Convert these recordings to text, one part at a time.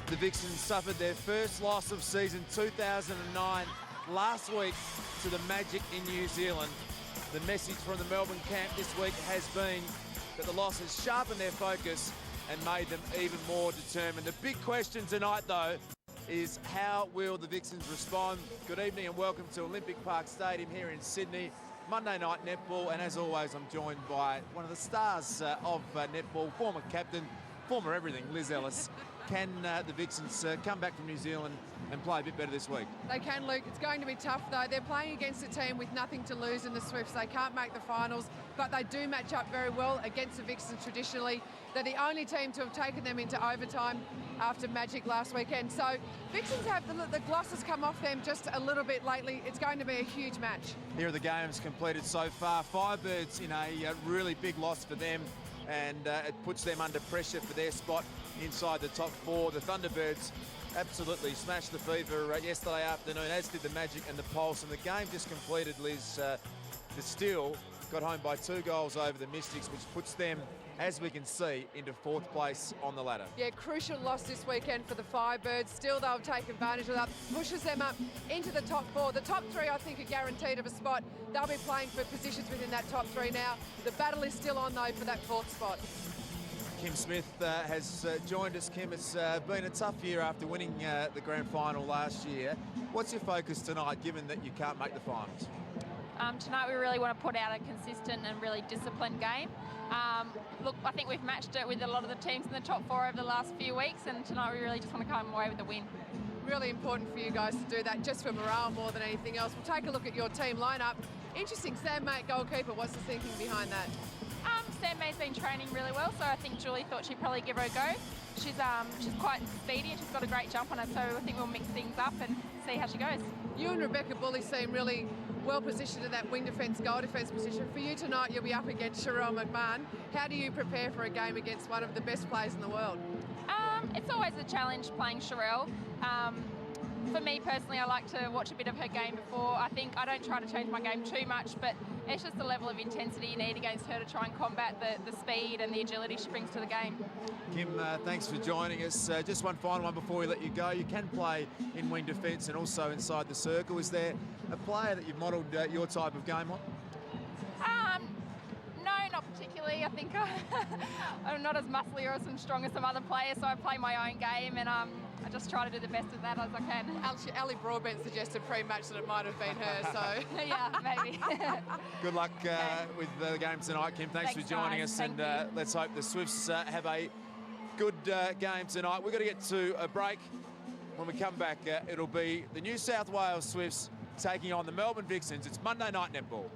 The Vixens suffered their first loss of season 2009 last week to the Magic in New Zealand. The message from the Melbourne camp this week has been that the loss has sharpened their focus and made them even more determined. The big question tonight, though, is how will the Vixens respond? Good evening and welcome to Olympic Park Stadium here in Sydney. Monday night netball, and as always, I'm joined by one of the stars of netball, former captain, former everything, Liz Ellis. Can the Vixens come back from New Zealand and play a bit better this week? They can, Luke. It's going to be tough, though. They're playing against a team with nothing to lose in the Swifts. They can't make the finals, but they do match up very well against the Vixens traditionally. They're the only team to have taken them into overtime after Magic last weekend. So Vixens have the gloss has come off them just a little bit lately. It's going to be a huge match. Here are the games completed so far. Firebirds in a really big loss for them, and it puts them under pressure for their spot inside the top four. The Thunderbirds absolutely smashed the Fever yesterday afternoon, as did the Magic and the Pulse. And the game just completed, Liz. The Steel got home by 2 goals over the Mystics, which puts them, as we can see, into 4th place on the ladder. Yeah, crucial loss this weekend for the Firebirds. Still, they'll take advantage of that. Pushes them up into the top 4. The top 3, I think, are guaranteed of a spot. They'll be playing for positions within that top 3 now. The battle is still on, though, for that 4th spot. Kim Smith has joined us. Kim, it's been a tough year after winning the grand final last year. What's your focus tonight, given that you can't make the finals? Tonight we really want to put out a consistent and really disciplined game. Look, I think we've matched it with a lot of the teams in the top 4 over the last few weeks, and tonight we really just want to come away with the win. Really important for you guys to do that, just for morale more than anything else. We'll take a look at your team lineup. Interesting, Sam Mate goalkeeper. What's the thinking behind that? Sam May's been training really well, so I think Julie thought she'd probably give her a go. She's quite speedy and she's got a great jump on her, so I think we'll mix things up and see how she goes. You and Rebecca Bully seem really well positioned in that wing defence, goal defence position. For you tonight, you'll be up against Sherelle McMahon. How do you prepare for a game against one of the best players in the world? It's always a challenge playing Sherelle. For me personally, I like to watch a bit of her game before. I think I don't try to change my game too much, but it's just the level of intensity you need against her to try and combat the speed and the agility she brings to the game. Kim, thanks for joining us. Just one final one before we let you go. You can play in wing defence and also inside the circle. Is there a player that you've modelled your type of game on? No, not particularly. I think I'm not as muscly or as strong as some other players, so I play my own game, and I just try to do the best of that as I can. Ali Broadbent suggested pre-match that it might have been her, so... Yeah, maybe. Good luck with the game tonight, Kim. Thanks for joining us, and let's hope the Swifts have a good game tonight. We've got to get to a break. When we come back, it'll be the New South Wales Swifts taking on the Melbourne Vixens. It's Monday Night Netball.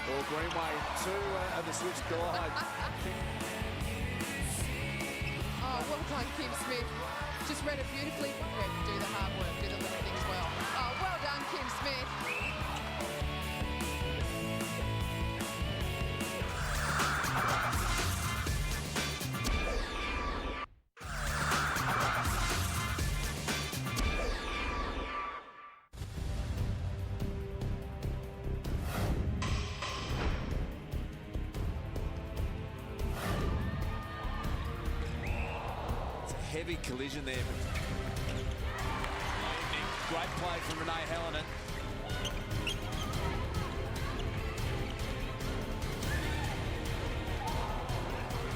Or Greenway, 2 of the Swifts collide. Oh, well done, Kim Smith. Just read it beautifully. Do the hard work, do the little things well. Oh, well done, Kim Smith. Heavy collision there. Great play from Renee Hallinan.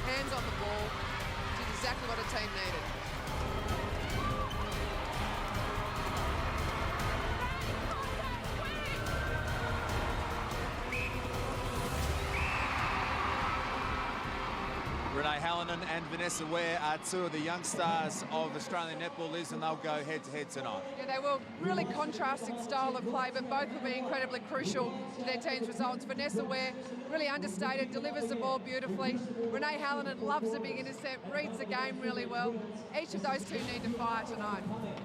Hands on the ball. Did exactly what a team needed. Renee Hallinan and Vanessa Ware are 2 of the young stars of Australian netball, Liz, and they'll go head-to-head tonight. Yeah, they will. Really contrasting style of play, but both will be incredibly crucial to their team's results. Vanessa Ware, really understated, delivers the ball beautifully. Renee Hallinan loves the big intercept, reads the game really well. Each of those 2 need to fire tonight.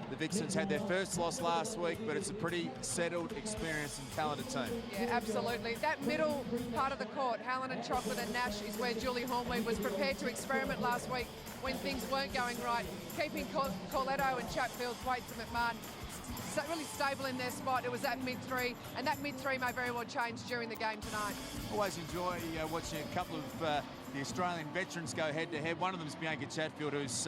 The Vixens had their first loss last week, but it's a pretty settled, experienced and talented team. Yeah, absolutely. That middle part of the court, Hallinan, Chocolate and Nash, is where Julie Hornweed was prepared to experiment last week when things weren't going right, keeping Corletto and Chatfield's weight to McMahon really stable in their spot. It was that mid-3, and that mid-3 may very well change during the game tonight. Always enjoy watching a couple of the Australian veterans go head-to-head. One of them is Bianca Chatfield, who's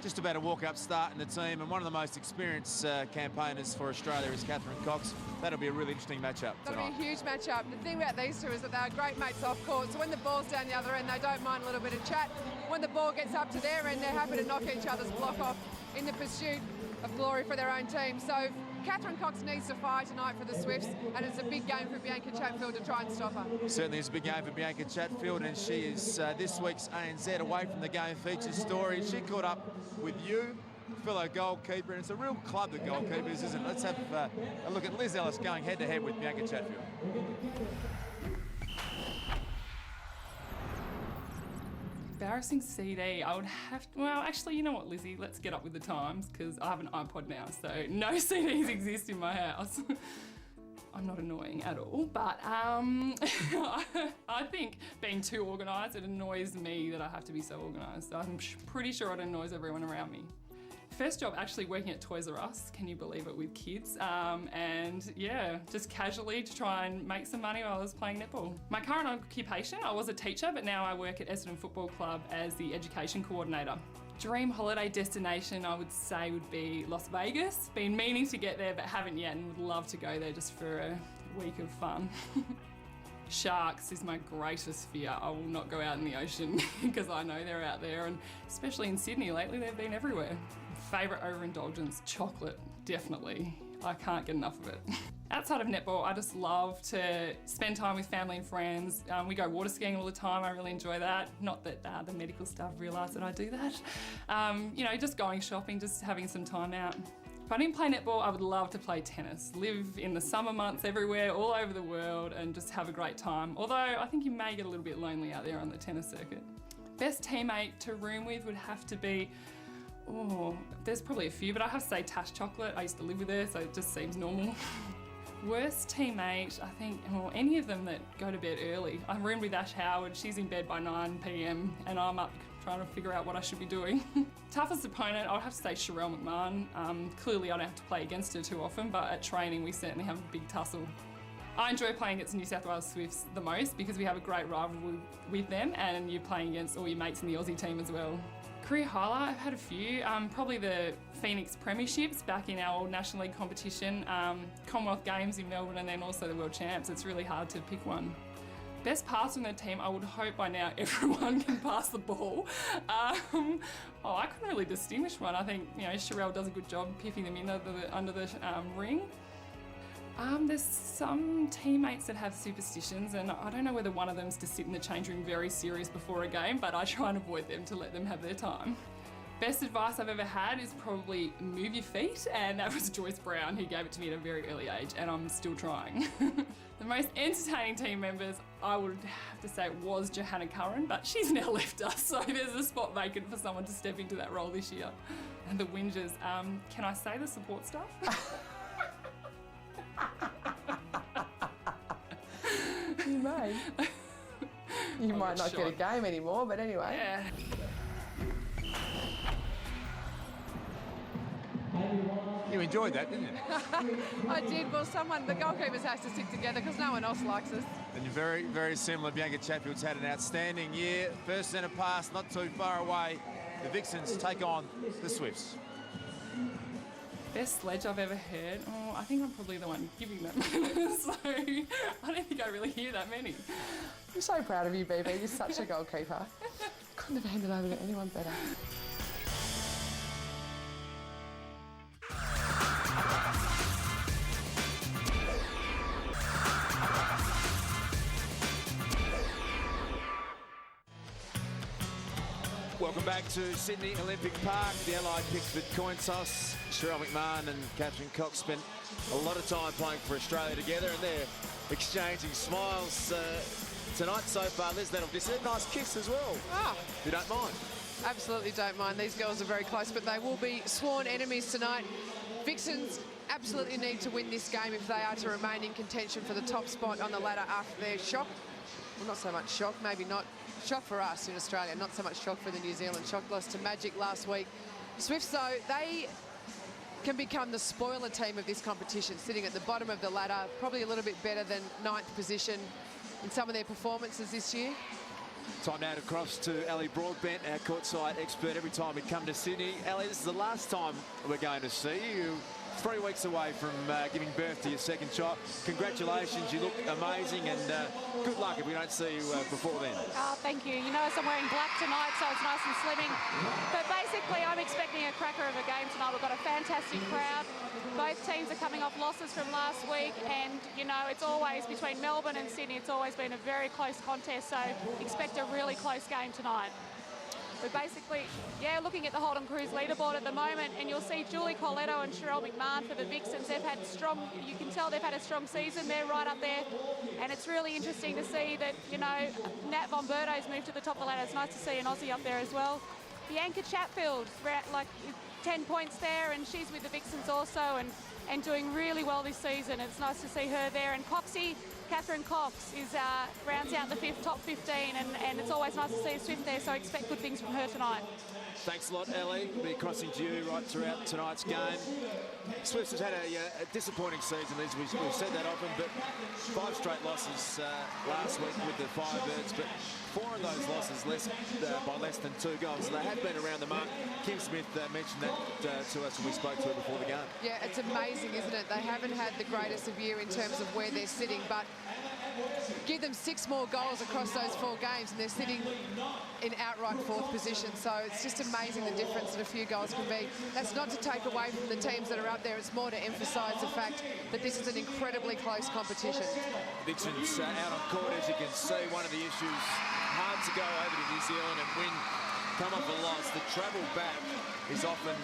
just about a walk-up start in the team, and one of the most experienced campaigners for Australia is Catherine Cox. That'll be a really interesting matchup tonight. That'll be a huge matchup. The thing about these two is that they're great mates off court, so when the ball's down the other end, they don't mind a little bit of chat. When the ball gets up to their end, they're happy to knock each other's block off in the pursuit of glory for their own team. So Catherine Cox needs to fire tonight for the Swifts, and it's a big game for Bianca Chatfield to try and stop her. Certainly is a big game for Bianca Chatfield, and she is this week's ANZ Away from the Game feature story. She caught up with you, fellow goalkeeper, and it's a real club, the goalkeepers, isn't it? Let's have a look at Liz Ellis going head-to-head with Bianca Chatfield. Embarrassing CD, I would have to, well, actually, you know what, Lizzie, let's get up with the times, because I have an iPod now, so no CDs exist in my house. I'm not annoying at all, but I think being too organised, it annoys me that I have to be so organised. So I'm pretty sure it annoys everyone around me. First job actually working at Toys R Us, can you believe it, with kids, and yeah, just casually to try and make some money while I was playing netball. My current occupation, I was a teacher, but now I work at Essendon Football Club as the education coordinator. Dream holiday destination, I would say, would be Las Vegas. Been meaning to get there but haven't yet, and would love to go there just for a week of fun. Sharks is my greatest fear. I will not go out in the ocean because I know they're out there, and especially in Sydney lately, they've been everywhere. Favourite overindulgence, chocolate, definitely. I can't get enough of it. Outside of netball, I just love to spend time with family and friends. We go water skiing all the time, I really enjoy that. Not that the medical staff realise that I do that. You know, just going shopping, just having some time out. If I didn't play netball, I would love to play tennis. Live in the summer months everywhere, all over the world, and just have a great time. Although I think you may get a little bit lonely out there on the tennis circuit. Best teammate to room with would have to be, oh, there's probably a few, but I have to say Tash Chocolate. I used to live with her, so it just seems normal. Worst teammate, I think, well, any of them that go to bed early. I roomed with Ash Howard. She's in bed by 9 p.m. and I'm up trying to figure out what I should be doing. Toughest opponent, I would have to say Sherelle McMahon. Clearly I don't have to play against her too often, but at training we certainly have a big tussle. I enjoy playing against New South Wales Swifts the most because we have a great rivalry with them, and you're playing against all your mates in the Aussie team as well. Career highlight, I've had a few. Probably the Phoenix Premierships back in our old National League competition, Commonwealth Games in Melbourne, and then also the World Champs. It's really hard to pick one. Best passer in the team, I would hope by now everyone can pass the ball. I couldn't really distinguish one. I think, you know, Sherelle does a good job piffing them in under the ring. There's some teammates that have superstitions, and I don't know whether one of them's to sit in the change room very serious before a game, but I try and avoid them to let them have their time. Best advice I've ever had is probably move your feet, and that was Joyce Brown, who gave it to me at a very early age, and I'm still trying. The most entertaining team members, I would have to say, was Johanna Curran, but she's now left us, so there's a spot vacant for someone to step into that role this year. And the whingers, can I say the support staff? You may. You might not get a game anymore, but anyway. Yeah. You enjoyed that, didn't you? I did. Well, the goalkeepers have to stick together because no one else likes us. And you're very, very similar. Bianca Chatfield's had an outstanding year. First centre pass, not too far away. The Vixens take on the Swifts. Best sledge I've ever heard? Oh, I think I'm probably the one giving them. So I don't think I really hear that many. I'm so proud of you, BB. You're such a goalkeeper. Couldn't have handed over to anyone better. Welcome back to Sydney Olympic Park. The Allied Pickford coin toss. Sherelle McMahon and Catherine Cox spent a lot of time playing for Australia together, and they're exchanging smiles tonight so far. Liz, that'll be a nice kiss as well. If you don't mind. Absolutely don't mind. These girls are very close, but they will be sworn enemies tonight. Vixens absolutely need to win this game if they are to remain in contention for the top spot on the ladder after their shock. Well, not so much shock, maybe not. Shock for us in Australia, not so much shock for the New Zealand shock loss to Magic last week. Swifts, though, they can become the spoiler team of this competition, sitting at the bottom of the ladder, probably a little bit better than 9th position in some of their performances this year. Time now to cross to Ali Broadbent, our courtside expert every time we come to Sydney. Ali, this is the last time we're going to see you. 3 weeks away from giving birth to your second child. Congratulations, you look amazing, and good luck if we don't see you before then. Oh, thank you. You notice I'm wearing black tonight, so it's nice and slimming. But basically, I'm expecting a cracker of a game tonight. We've got a fantastic crowd. Both teams are coming off losses from last week, and, you know, it's always between Melbourne and Sydney. It's always been a very close contest, so expect a really close game tonight. We're basically, looking at the Holden Cruise leaderboard at the moment, and you'll see Julie Coletto and Cheryl McMahon for the Vixens. They've had strong, you can tell they've had a strong season. They're right up there, and it's really interesting to see that, you know, Nat Von Berto's moved to the top of the ladder. It's nice to see an Aussie up there as well. Bianca Chatfield, like 10 points there, and she's with the Vixens also, and doing really well this season. It's nice to see her there. And Coxie, Catherine Cox, is rounds out the top 15, and it's always nice to see a Swift there, so expect good things from her tonight. Thanks a lot, Ellie. We'll be crossing to you right throughout tonight's game. Swifts has had a disappointing season, as we've said that often, but 5 straight losses last week with the Firebirds, but 4 of those losses by less than 2 goals. So they have been around the mark. Kim Smith mentioned that to us when we spoke to her before the game. Yeah, it's amazing, isn't it? They haven't had the greatest of year in terms of where they're sitting, but give them 6 more goals across those 4 games and they're sitting in outright 4th position. So it's just amazing the difference that a few goals can be. That's not to take away from the teams that are up there. It's more to emphasise the fact that this is an incredibly close competition. Vixens out on court, as you can see. One of the issues, hard to go over to New Zealand and win, come off a loss. The travel back is often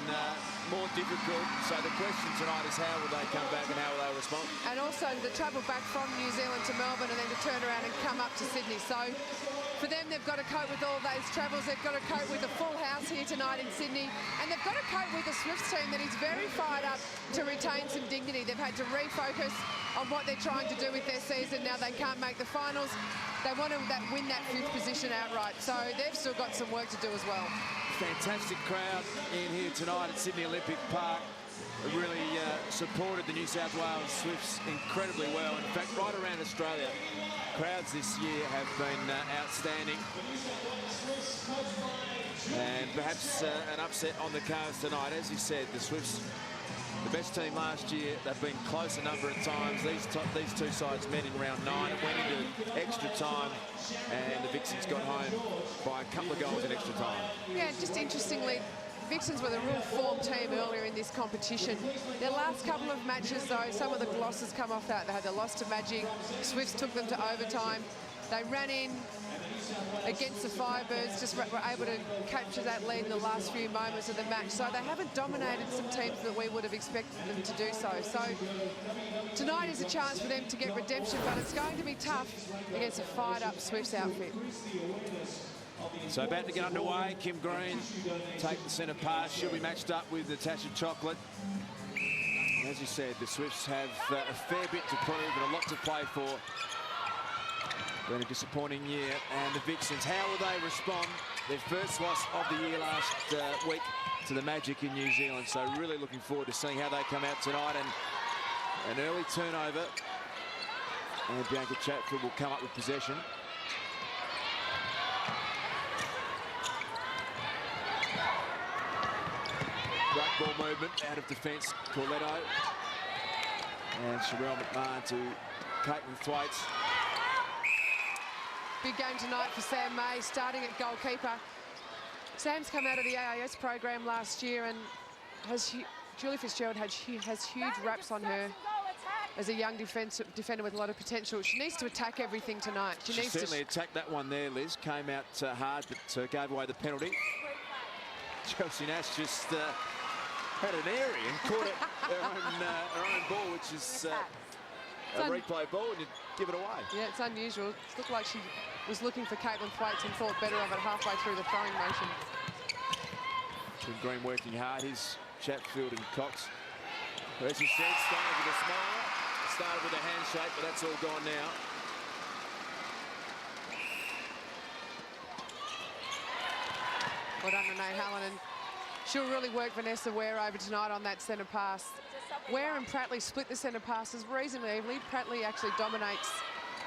more difficult. So the question tonight is, how will they come back and how will they respond? And also the travel back from New Zealand to Melbourne and then to turn around and come up to Sydney. So for them, they've got to cope with all those travels. They've got to cope with a full house here tonight in Sydney. And they've got to cope with a Swifts team that is very fired up to retain some dignity. They've had to refocus on what they're trying to do with their season. Now they can't make the finals. They want to win that 5th position outright. So they've still got some work to do as well. Fantastic crowd in here tonight at Sydney Olympic Park. It really supported the New South Wales Swifts incredibly well. In fact, right around Australia, crowds this year have been outstanding. And perhaps an upset on the cards tonight. As you said, the Swifts, the best team last year. They've been close a number of times. These 2 sides met in round 9 and went into extra time, and the Vixens got home by a couple of goals in extra time. Yeah, just interestingly, Vixens were the real form team earlier in this competition. Their last couple of matches, though, some of the glosses come off that. They had the loss to Magic. Swifts took them to overtime. They ran in against the Firebirds, just were able to capture that lead in the last few moments of the match. So they haven't dominated some teams that we would have expected them to do so. So tonight is a chance for them to get redemption, but it's going to be tough against a fired-up Swifts outfit. So about to get underway. Kim Green take the centre pass. She'll be matched up with Natasha Chocolate. As you said, the Swifts have a fair bit to prove and a lot to play for. Been a disappointing year, and the Vixens, how will they respond? Their first loss of the year last week to the Magic in New Zealand, so really looking forward to seeing how they come out tonight. And an early turnover, and Bianca Chatfield will come up with possession. Great ball movement out of defence, Coletto, and Cheryl McMahon to Caitlin Thwaites. Big game tonight for Sam May, starting at goalkeeper. Sam's come out of the AIS program last year, and Julie Fitzgerald has huge raps on her as a young defender with a lot of potential. She needs to attack everything tonight. She needs certainly to attack that one there, Liz. Came out hard, but gave away the penalty. Chelsea Nash just had an airy and caught her own ball, which is a replay ball, and you give it away. Yeah, it's unusual. It looked like she was looking for Caitlin Thwaites and thought better of it halfway through the throwing motion. Tim Green working hard. Here's Chatfield and Cox. As you said, started with a smile, started with a handshake, but that's all gone now. Well done, Renee Hallonen. She'll really work Vanessa Ware over tonight on that centre pass. Ware and Prattley split the centre passes reasonably evenly. Prattley actually dominates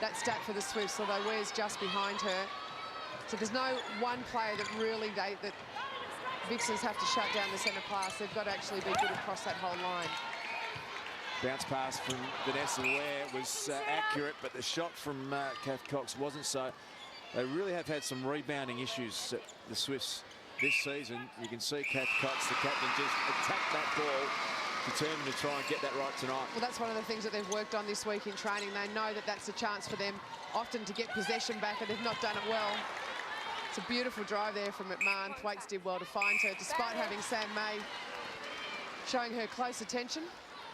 that stat for the Swifts, although Ware's just behind her. So there's no one player that really that Vixens have to shut down the centre pass. They've got to actually be good across that whole line. Bounce pass from Vanessa Ware was accurate, but the shot from Kath Cox wasn't so. They really have had some rebounding issues at the Swifts this season. You can see Kath Cox, the captain, just attack that ball, determined to try and get that right tonight. Well, that's one of the things that they've worked on this week in training. They know that that's a chance for them often to get possession back, and they've not done it well. It's a beautiful drive there from McMahon. Thwaites did well to find her, despite having Sam May showing her close attention.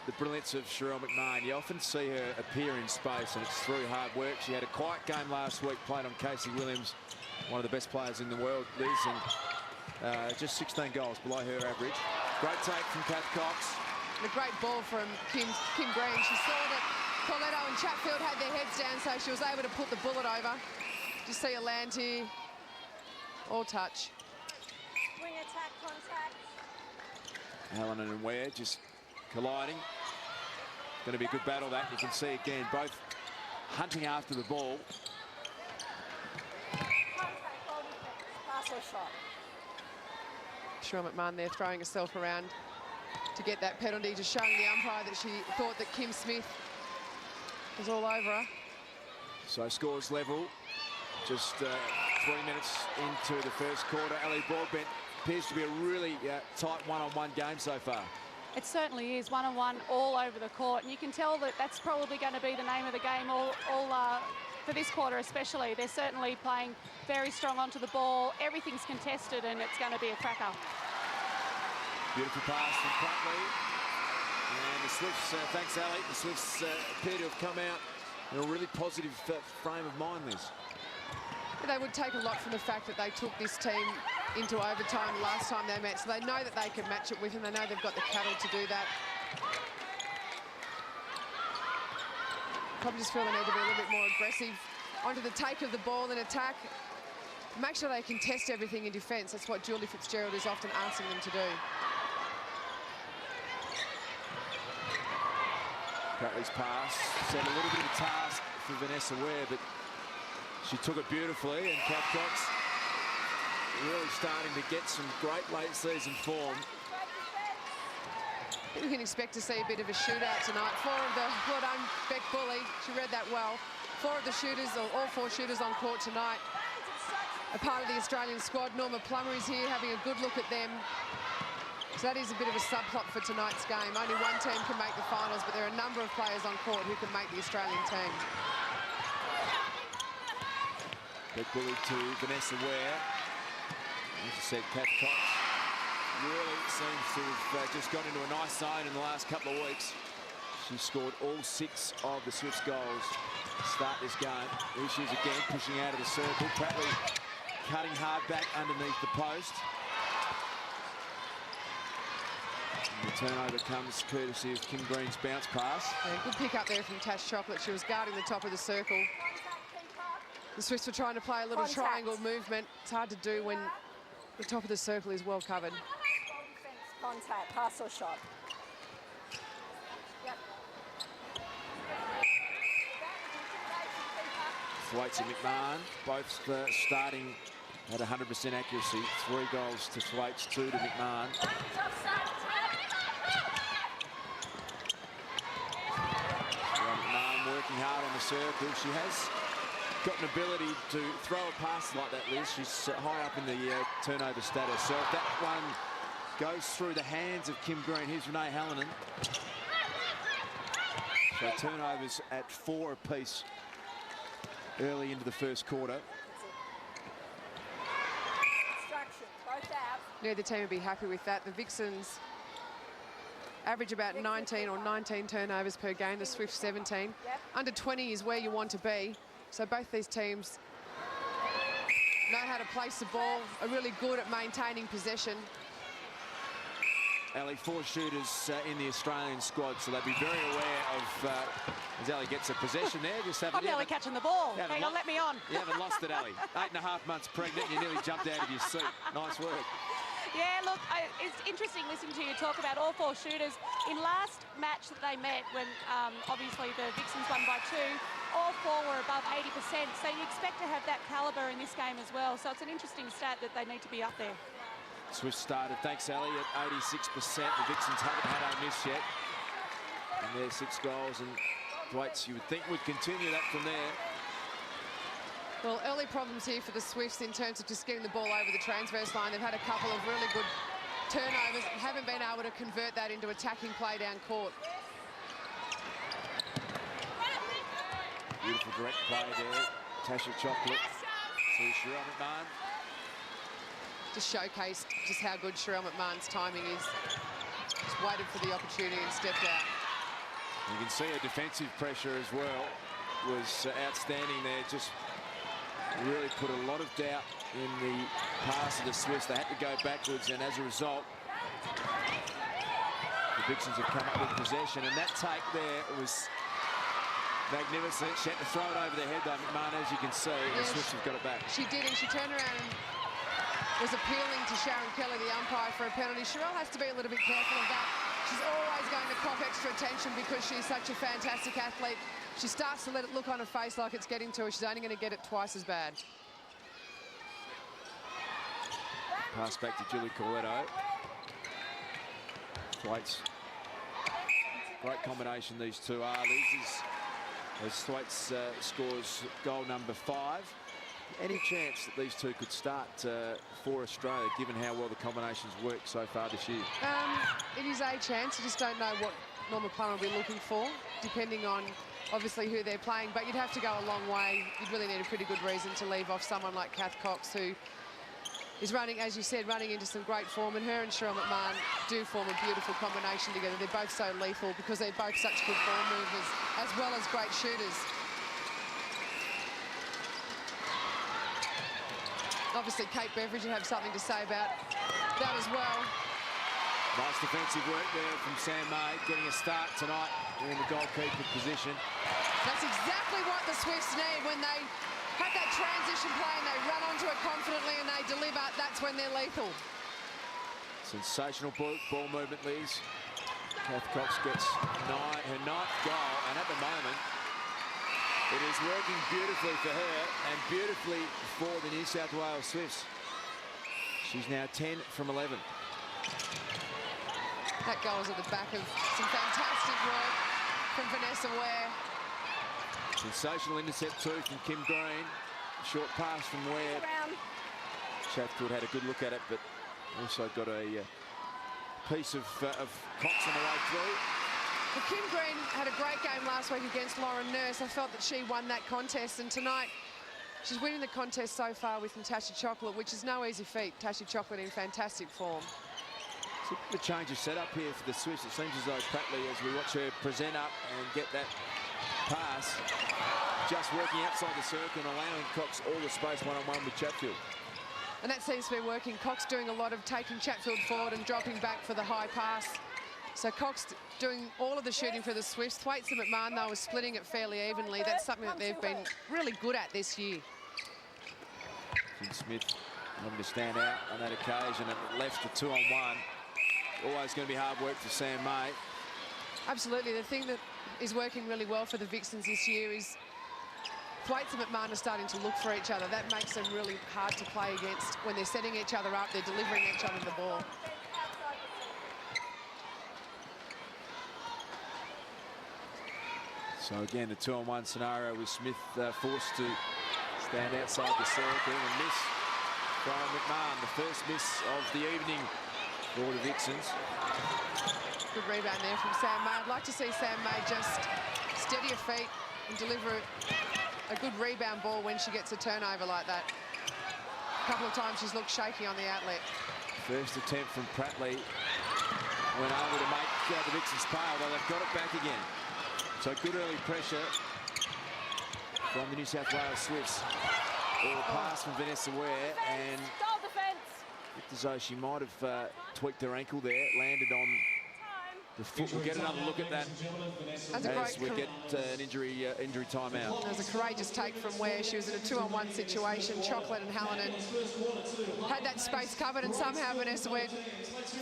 The brilliance of Sherelle McMahon. You often see her appear in space, and it's through hard work. She had a quiet game last week, played on Casey Williams, one of the best players in the world, Liz, and just 16 goals below her average. Great take from Kath Cox. And a great ball from Kim Green. She saw that Pauletto and Chatfield had their heads down, so she was able to put the bullet over. Just see her land here. All touch. Wing attack contact. Hallinan and Ware just colliding. Going to be a good battle, that. You can see again both hunting after the ball. Pass or shot. Sherelle McMahon there throwing herself around to get that penalty, just showing the umpire that she thought that Kim Smith was all over her. So scores level. Just 3 minutes into the first quarter. Ali Broadbent appears to be a really tight one-on-one game so far. It certainly is, one-on-one all over the court, and you can tell that that's probably going to be the name of the game all for this quarter especially. They're certainly playing very strong onto the ball. Everything's contested, and it's going to be a cracker. Beautiful pass from Prattley. And the Swifts, thanks Ali, the Swifts appear to have come out in a really positive frame of mind, Liz. They would take a lot from the fact that they took this team into overtime last time they met, so they know that they can match it with them. They know they've got the cattle to do that. Probably just feel they need to be a little bit more aggressive onto the take of the ball and attack. Make sure they contest everything in defence. That's what Julie Fitzgerald is often asking them to do. Prattley's pass set a little bit of a task for Vanessa Ware, but she took it beautifully, and Kath Cox really starting to get some great late season form. I think we can expect to see a bit of a shootout tonight. Well done, Beck Bully. She read that well. 4 of the shooters, or all 4 shooters on court tonight, a part of the Australian squad. Norma Plummer is here having a good look at them. So that is a bit of a subplot for tonight's game. Only one team can make the finals, but there are a number of players on court who can make the Australian team. Beck Bully to Vanessa Ware. As I said, Kath Cox really seems to have just got into a nice zone in the last couple of weeks. She scored all 6 of the Swifts goals to start this game. Here she is again, pushing out of the circle. Prattley cutting hard back underneath the post. And the turnover comes courtesy of Kim Green's bounce pass. Yeah, good pick up there from Tash Chocolate. She was guarding the top of the circle. The Swifts were trying to play a little triangle movement. It's hard to do when the top of the circle is well covered. Contact, pass or shot. Yep. Thwaites and McMahon both starting at 100% accuracy. 3 goals to Thwaites, 2 to McMahon. McMahon working hard on the circle. She has got an ability to throw a pass like that, Liz. She's high up in the turnover stat herself. That one goes through the hands of Kim Green. Here's Renee Hallinan. So turnovers at 4 apiece early into the first quarter. Neither team would be happy with that. The Vixens average about 19 or 19 turnovers per game. The Swifts 17. Under 20 is where you want to be. So both these teams know how to place the ball, are really good at maintaining possession. Ali, 4 shooters in the Australian squad, so they'd be very aware of, as Ali gets a possession there. Just I'm nearly catching the ball. Hang on, let me on. You haven't lost it, Ali. 8.5 months pregnant, you nearly jumped out of your seat. Nice work. Yeah, look, it's interesting listening to you talk about all 4 shooters. In last match that they met, when obviously the Vixens won by 2, all 4 were above 80%. So you expect to have that calibre in this game as well. So it's an interesting stat that they need to be up there. Swift started, thanks Ellie, at 86%. The Vixens haven't had a miss yet. And there's 6 goals, and Thwaites, you would think, would continue that from there. Well, early problems here for the Swifts in terms of just getting the ball over the transverse line. They've had a couple of really good turnovers and haven't been able to convert that into attacking play down court. Beautiful direct play there. Tasha Chocolate to Sherelle McMahon. Just showcased just how good Sherelle McMahon's timing is. Just waited for the opportunity and stepped out. You can see her defensive pressure as well was outstanding there. Just really put a lot of doubt in the pass of the Swifts. They had to go backwards, and as a result, the Vixens have come up with possession. And that take there was magnificent. She had to throw it over their head, though, McMahon, as you can see. Yeah, the Swifts have got it back. She did, and she turned around and was appealing to Sharon Kelly, the umpire, for a penalty. Sherelle has to be a little bit careful of that. She's always going to cop extra attention because she's such a fantastic athlete. She starts to let it look on her face like it's getting to her. She's only going to get it twice as bad. Pass back to Julie Corletto. Thwaites. Great combination these two are. As Thwaites scores goal number 5. Any chance that these two could start for Australia, given how well the combinations worked so far this year? It is a chance. You just don't know what Norma Plum will be looking for, depending on obviously who they're playing. But you'd have to go a long way. You'd really need a pretty good reason to leave off someone like Kath Cox, who is running, as you said, running into some great form. And her and Sherelle McMahon do form a beautiful combination together. They're both so lethal because they're both such good ball movers as well as great shooters. Obviously, Kate Beveridge, you have something to say about that as well. Nice defensive work there from Sam May, getting a start tonight in the goalkeeper position. That's exactly what the Swifts need when they have that transition play and they run onto it confidently and they deliver. That's when they're lethal. Sensational ball movement, Liz. Kath Cox gets her 9th goal, and at the moment, it is working beautifully for her and beautifully for the New South Wales Swifts. She's now 10 from 11. That goal is at the back of some fantastic work from Vanessa Ware. Sensational intercept too from Kim Green. Short pass from Ware. Shaffield had a good look at it, but also got a piece of Cox on the way through. Well, Kim Green had a great game last week against Lauren Nurse. I felt that she won that contest, and tonight she's winning the contest so far with Tasha Chocolate, which is no easy feat. Tasha Chocolate in fantastic form. It's a bit of a change of setup here for the Swifts. It seems as though Pratley, as we watch her present up and get that pass, just working outside the circle and allowing Cox all the space one-on-one with Chatfield. And that seems to be working. Cox doing a lot of taking Chatfield forward and dropping back for the high pass. So Cox doing all of the shooting for the Swifts. Thwaites and McMahon, though, was splitting it fairly evenly. That's something that they've been really good at this year. Kim Smith wanting to stand out on that occasion and left the 2-on-1. Always going to be hard work for Sam May. Absolutely. The thing that is working really well for the Vixens this year is Thwaites and McMahon are starting to look for each other. That makes them really hard to play against. When they're setting each other up, they're delivering each other the ball. So again, the 2-on-1 scenario with Smith forced to stand outside the circle and miss from McMahon. The first miss of the evening for the Vixens. Good rebound there from Sam May. I'd like to see Sam May just steady her feet and deliver a good rebound ball when she gets a turnover like that. A couple of times she's looked shaky on the outlet. First attempt from Pratley went over to make the Vixens pay, although they've got it back again. So good early pressure from the New South Wales Swifts. Or a pass from Vanessa Ware, and looked as though she might have tweaked her ankle there. Landed on the foot. We'll get another look at that as we get an injury timeout. It was a courageous take from where she was in a 2-on-1 situation. Chocolate and Hallinan had that space covered, and somehow Vanessa Webb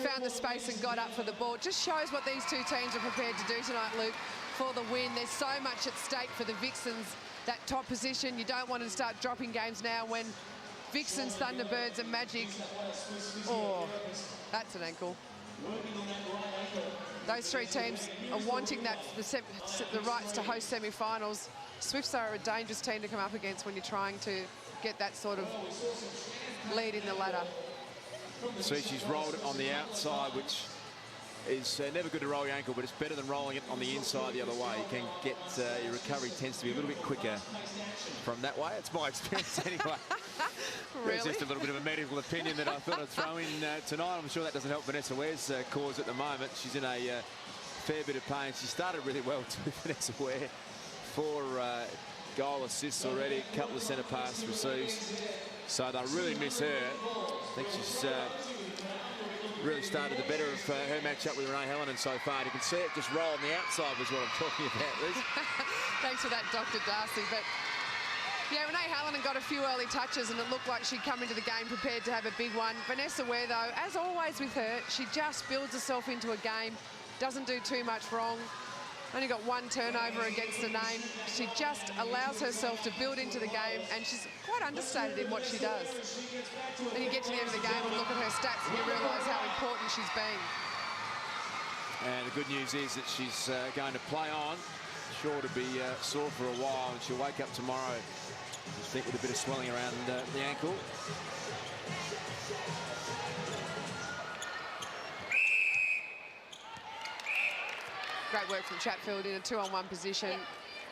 found the space and got up for the ball. Just shows what these two teams are prepared to do tonight, Luke, for the win. There's so much at stake for the Vixens. That top position, you don't want to start dropping games now when Vixens, Thunderbirds and Magic. Oh, that's an ankle. Those three teams are wanting the rights to host semi-finals. Swifts are a dangerous team to come up against when you're trying to get that sort of lead in the ladder. See, she's rolled it on the outside, which is never good to roll your ankle, but it's better than rolling it on the inside the other way. You can get, your recovery tends to be a little bit quicker from that way. It's my experience anyway. Really? It's just a little bit of a medical opinion that I thought I'd throw in tonight. I'm sure that doesn't help Vanessa Ware's cause at the moment. She's in a fair bit of pain. She started really well too, Vanessa Ware. 4 goal assists already, a couple of centre pass receives. So they'll really miss her. I think she's really started the better of her matchup with Renee Hallinan so far. You can see it just roll on the outside was what I'm talking about, Liz. Thanks for that, Dr. Darcy. But yeah, Renee Hallinan got a few early touches and it looked like she'd come into the game prepared to have a big one. Vanessa Ware, though, as always with her, she just builds herself into a game, doesn't do too much wrong. Only got 1 turnover against the name. She just allows herself to build into the game, and she's quite understated in what she does. Then you get to the end of the game and look at her stats and you realise how important she's been. And the good news is that she's going to play on. Sure to be sore for a while, and she'll wake up tomorrow, I think, with a bit of swelling around the ankle. Great work from Chatfield in a 2-on-1 position.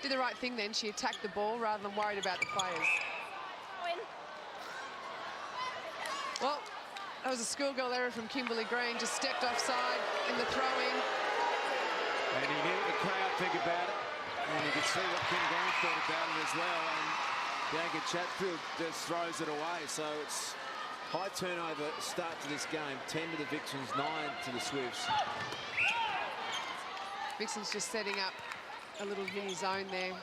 Did the right thing then. She attacked the ball rather than worried about the players. Well, that was a schoolgirl error from Kimberly Green. Just stepped offside in the throw-in. And he knew the crowd think about it. And you can see what Kim Green thought about it as well. And Bianca Chatfield just throws it away. So it's high turnover start to this game. 10 to the Vixens, 9 to the Swifts. Vixen's just setting up a little mini zone there.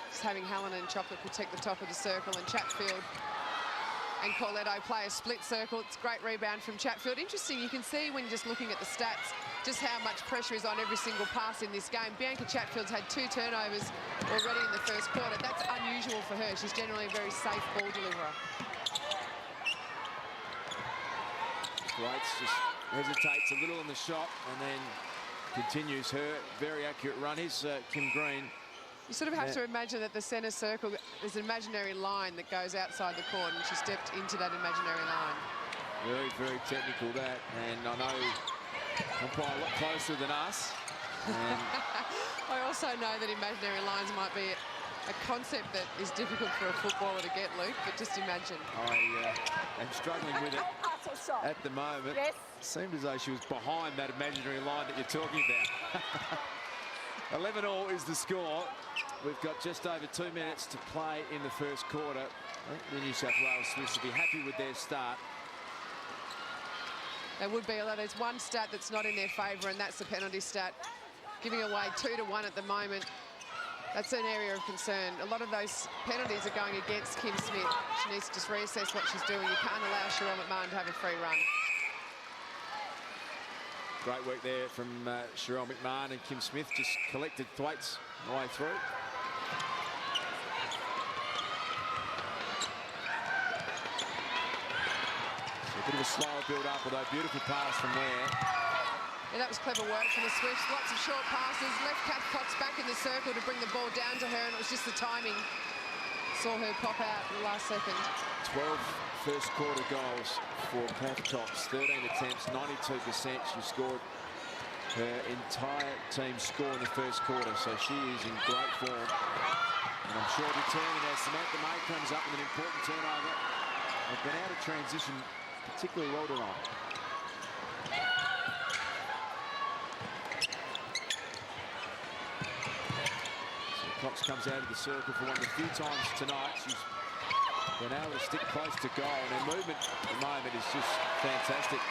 Just having Hallinan and Chocolate protect the top of the circle, and Chatfield and Corletto play a split circle. It's a great rebound from Chatfield. Interesting, you can see when you're just looking at the stats just how much pressure is on every single pass in this game. Bianca Chatfield's had 2 turnovers already in the first quarter. That's unusual for her. She's generally a very safe ball deliverer. Waits just hesitates a little in the shot and then continues her very accurate run. Here's Kim Green. You sort of have to imagine that the centre circle is an imaginary line that goes outside the court, and she stepped into that imaginary line. Very, very technical, that. And I know umpire a lot closer than us. And I also know that imaginary lines might be a concept that is difficult for a footballer to get, Luke, but just imagine. I am struggling with it at the moment. Yes. Seemed as though she was behind that imaginary line that you're talking about. 11-all is the score. We've got just over 2 minutes to play in the first quarter. I think the New South Wales Swifts will be happy with their start. They would be, although there's one stat that's not in their favour, and that's the penalty stat. Giving away 2-1 at the moment. That's an area of concern. A lot of those penalties are going against Kim Smith. She needs to just reassess what she's doing. You can't allow Sherelle McMahon to have a free run. Great work there from Sherelle McMahon, and Kim Smith just collected Thwaites on the way through. So a bit of a slower build-up, although beautiful pass from there. Yeah, that was clever work from the Swifts. Lots of short passes. Left Kath Cox back in the circle to bring the ball down to her, and it was just the timing. Saw her pop out in the last second. 12 first quarter goals for Kath Cox. 13 attempts, 92%. She scored her entire team score in the first quarter, so she is in great form. And I'm sure determined as Samantha May comes up with an important turnover. They've been able to transition particularly well tonight. So Cox comes out of the circle for one of the few times tonight she's been able to stick close to goal, and her movement at the moment is just fantastic.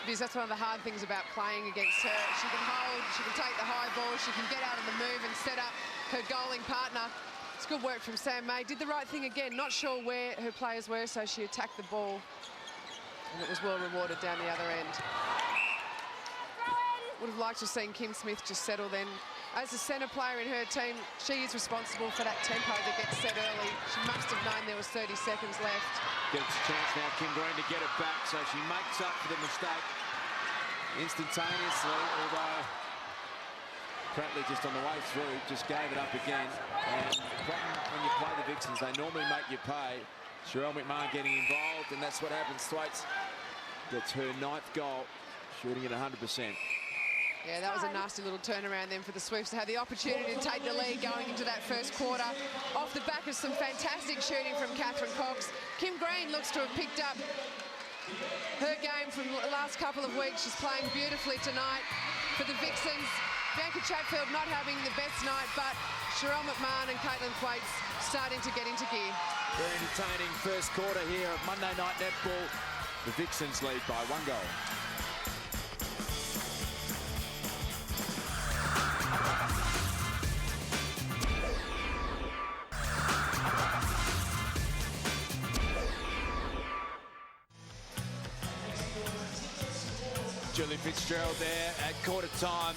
Because that's one of the hard things about playing against her. She can hold, she can take the high ball, she can get out on the move and set up her goaling partner. It's good work from Sam May. Did the right thing again, not sure where her players were, so she attacked the ball. And it was well rewarded down the other end. Would have liked to have seen Kim Smith just settle then. As a centre player in her team, she is responsible for that tempo that gets set early. She must have known there was 30 seconds left. Gets a chance now, Kim Green, to get it back, so she makes up for the mistake instantaneously, although Pratley just on the way through just gave it up again. And the problem when you play the Vixens, they normally make you pay. Sherelle McMahon getting involved, and that's what happens. Thwaites gets her 9th goal, shooting at 100%. Yeah, that was a nasty little turnaround then for the Swifts to have the opportunity to take the lead going into that first quarter. Off the back of some fantastic shooting from Catherine Cox. Kim Green looks to have picked up her game from the last couple of weeks. She's playing beautifully tonight for the Vixens. Bianca Chatfield not having the best night, but Sherelle McMahon and Caitlin Thwaites starting to get into gear. Very entertaining first quarter here at Monday Night Netball. The Vixens lead by 1 goal. Julie Fitzgerald there at quarter time.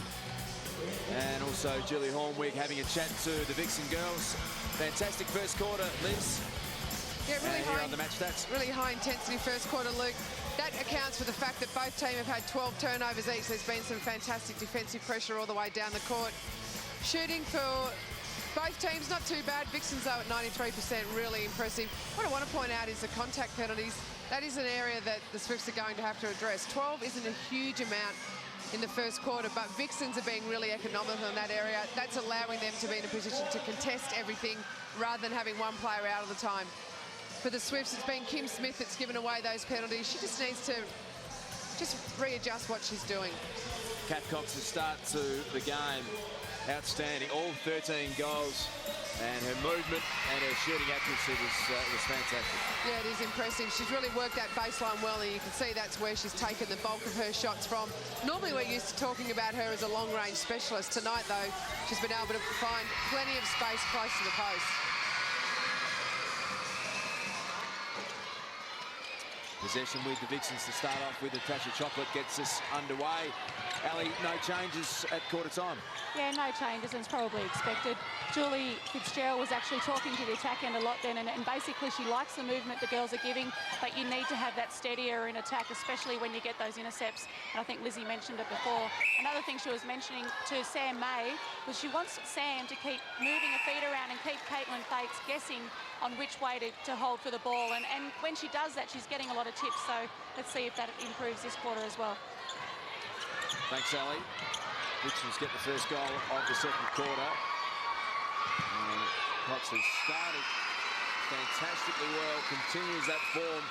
And also Julie Hornwig having a chat to the Vixen girls. Fantastic first quarter, Liz. Yeah, really here on the match stats. Really high intensity first quarter, Luke. That accounts for the fact that both teams have had 12 turnovers each. There's been some fantastic defensive pressure all the way down the court. Shooting for both teams, not too bad. Vixens, though, at 93%, really impressive. What I want to point out is the contact penalties. That is an area that the Swifts are going to have to address. 12 isn't a huge amount in the first quarter, but Vixens are being really economical in that area. That's allowing them to be in a position to contest everything rather than having one player out all the time. For the Swifts, it's been Kim Smith that's given away those penalties. She just needs to readjust what she's doing. Kat Cox's start to the game, outstanding. All 13 goals, and her movement and her shooting accuracy was fantastic. Yeah, it is impressive. She's really worked that baseline well, and you can see that's where she's taken the bulk of her shots from. Normally we're used to talking about her as a long-range specialist. Tonight, though, she's been able to find plenty of space close to the post. Possession with the Vixens to start off with. Natasha Chocolate gets us underway. Ali, no changes at quarter time. Yeah, no changes, and it's probably expected. Julie Fitzgerald was actually talking to the attack end a lot then, and basically she likes the movement the girls are giving, but you need to have that steadier in attack, especially when you get those intercepts. And I think Lizzie mentioned it before. Another thing she was mentioning to Sam May was she wants Sam to keep moving her feet around and keep Caitlin Thwaites guessing on which way to hold for the ball. And when she does that, she's getting a lot of tips. So let's see if that improves this quarter as well. Thanks, Ali. Vixens get the first goal of the second quarter. And Cox has started fantastically well, continues that form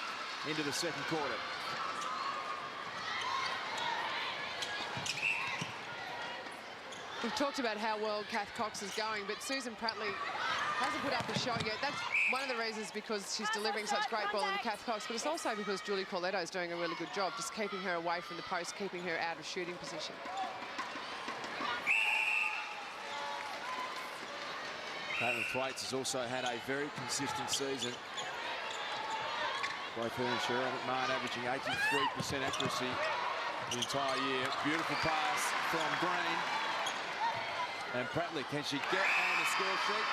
into the second quarter. We've talked about how well Kath Cox is going, but Susan Pratley hasn't put up a shot yet. That's one of the reasons, because she's delivering such great ball in Kath Cox, but it's also because Julie Corletto is doing a really good job, just keeping her away from the post, keeping her out of shooting position. Caitlin Thwaites has also had a very consistent season. Both her and Sherelle McMahon averaging 83% accuracy the entire year. Beautiful pass from Green. And Pratley, can she get on the score sheet?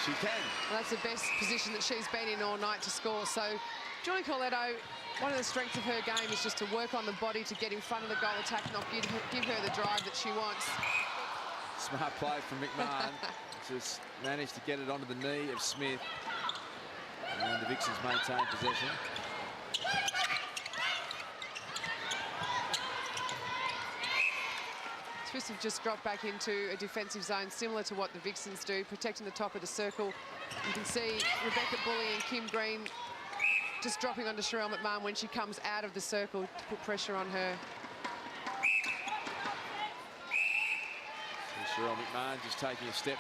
She can. Well, that's the best position that she's been in all night to score. So Julie Corletto, one of the strengths of her game is just to work on the body to get in front of the goal attack, not give her the drive that she wants. Smart play from McMahon. Just managed to get it onto the knee of Smith. And the Vixens maintain possession. Swifts have just dropped back into a defensive zone similar to what the Vixens do, protecting the top of the circle. You can see Rebecca Bully and Kim Green just dropping onto Sherelle McMahon when she comes out of the circle to put pressure on her. So Sherelle McMahon just taking a step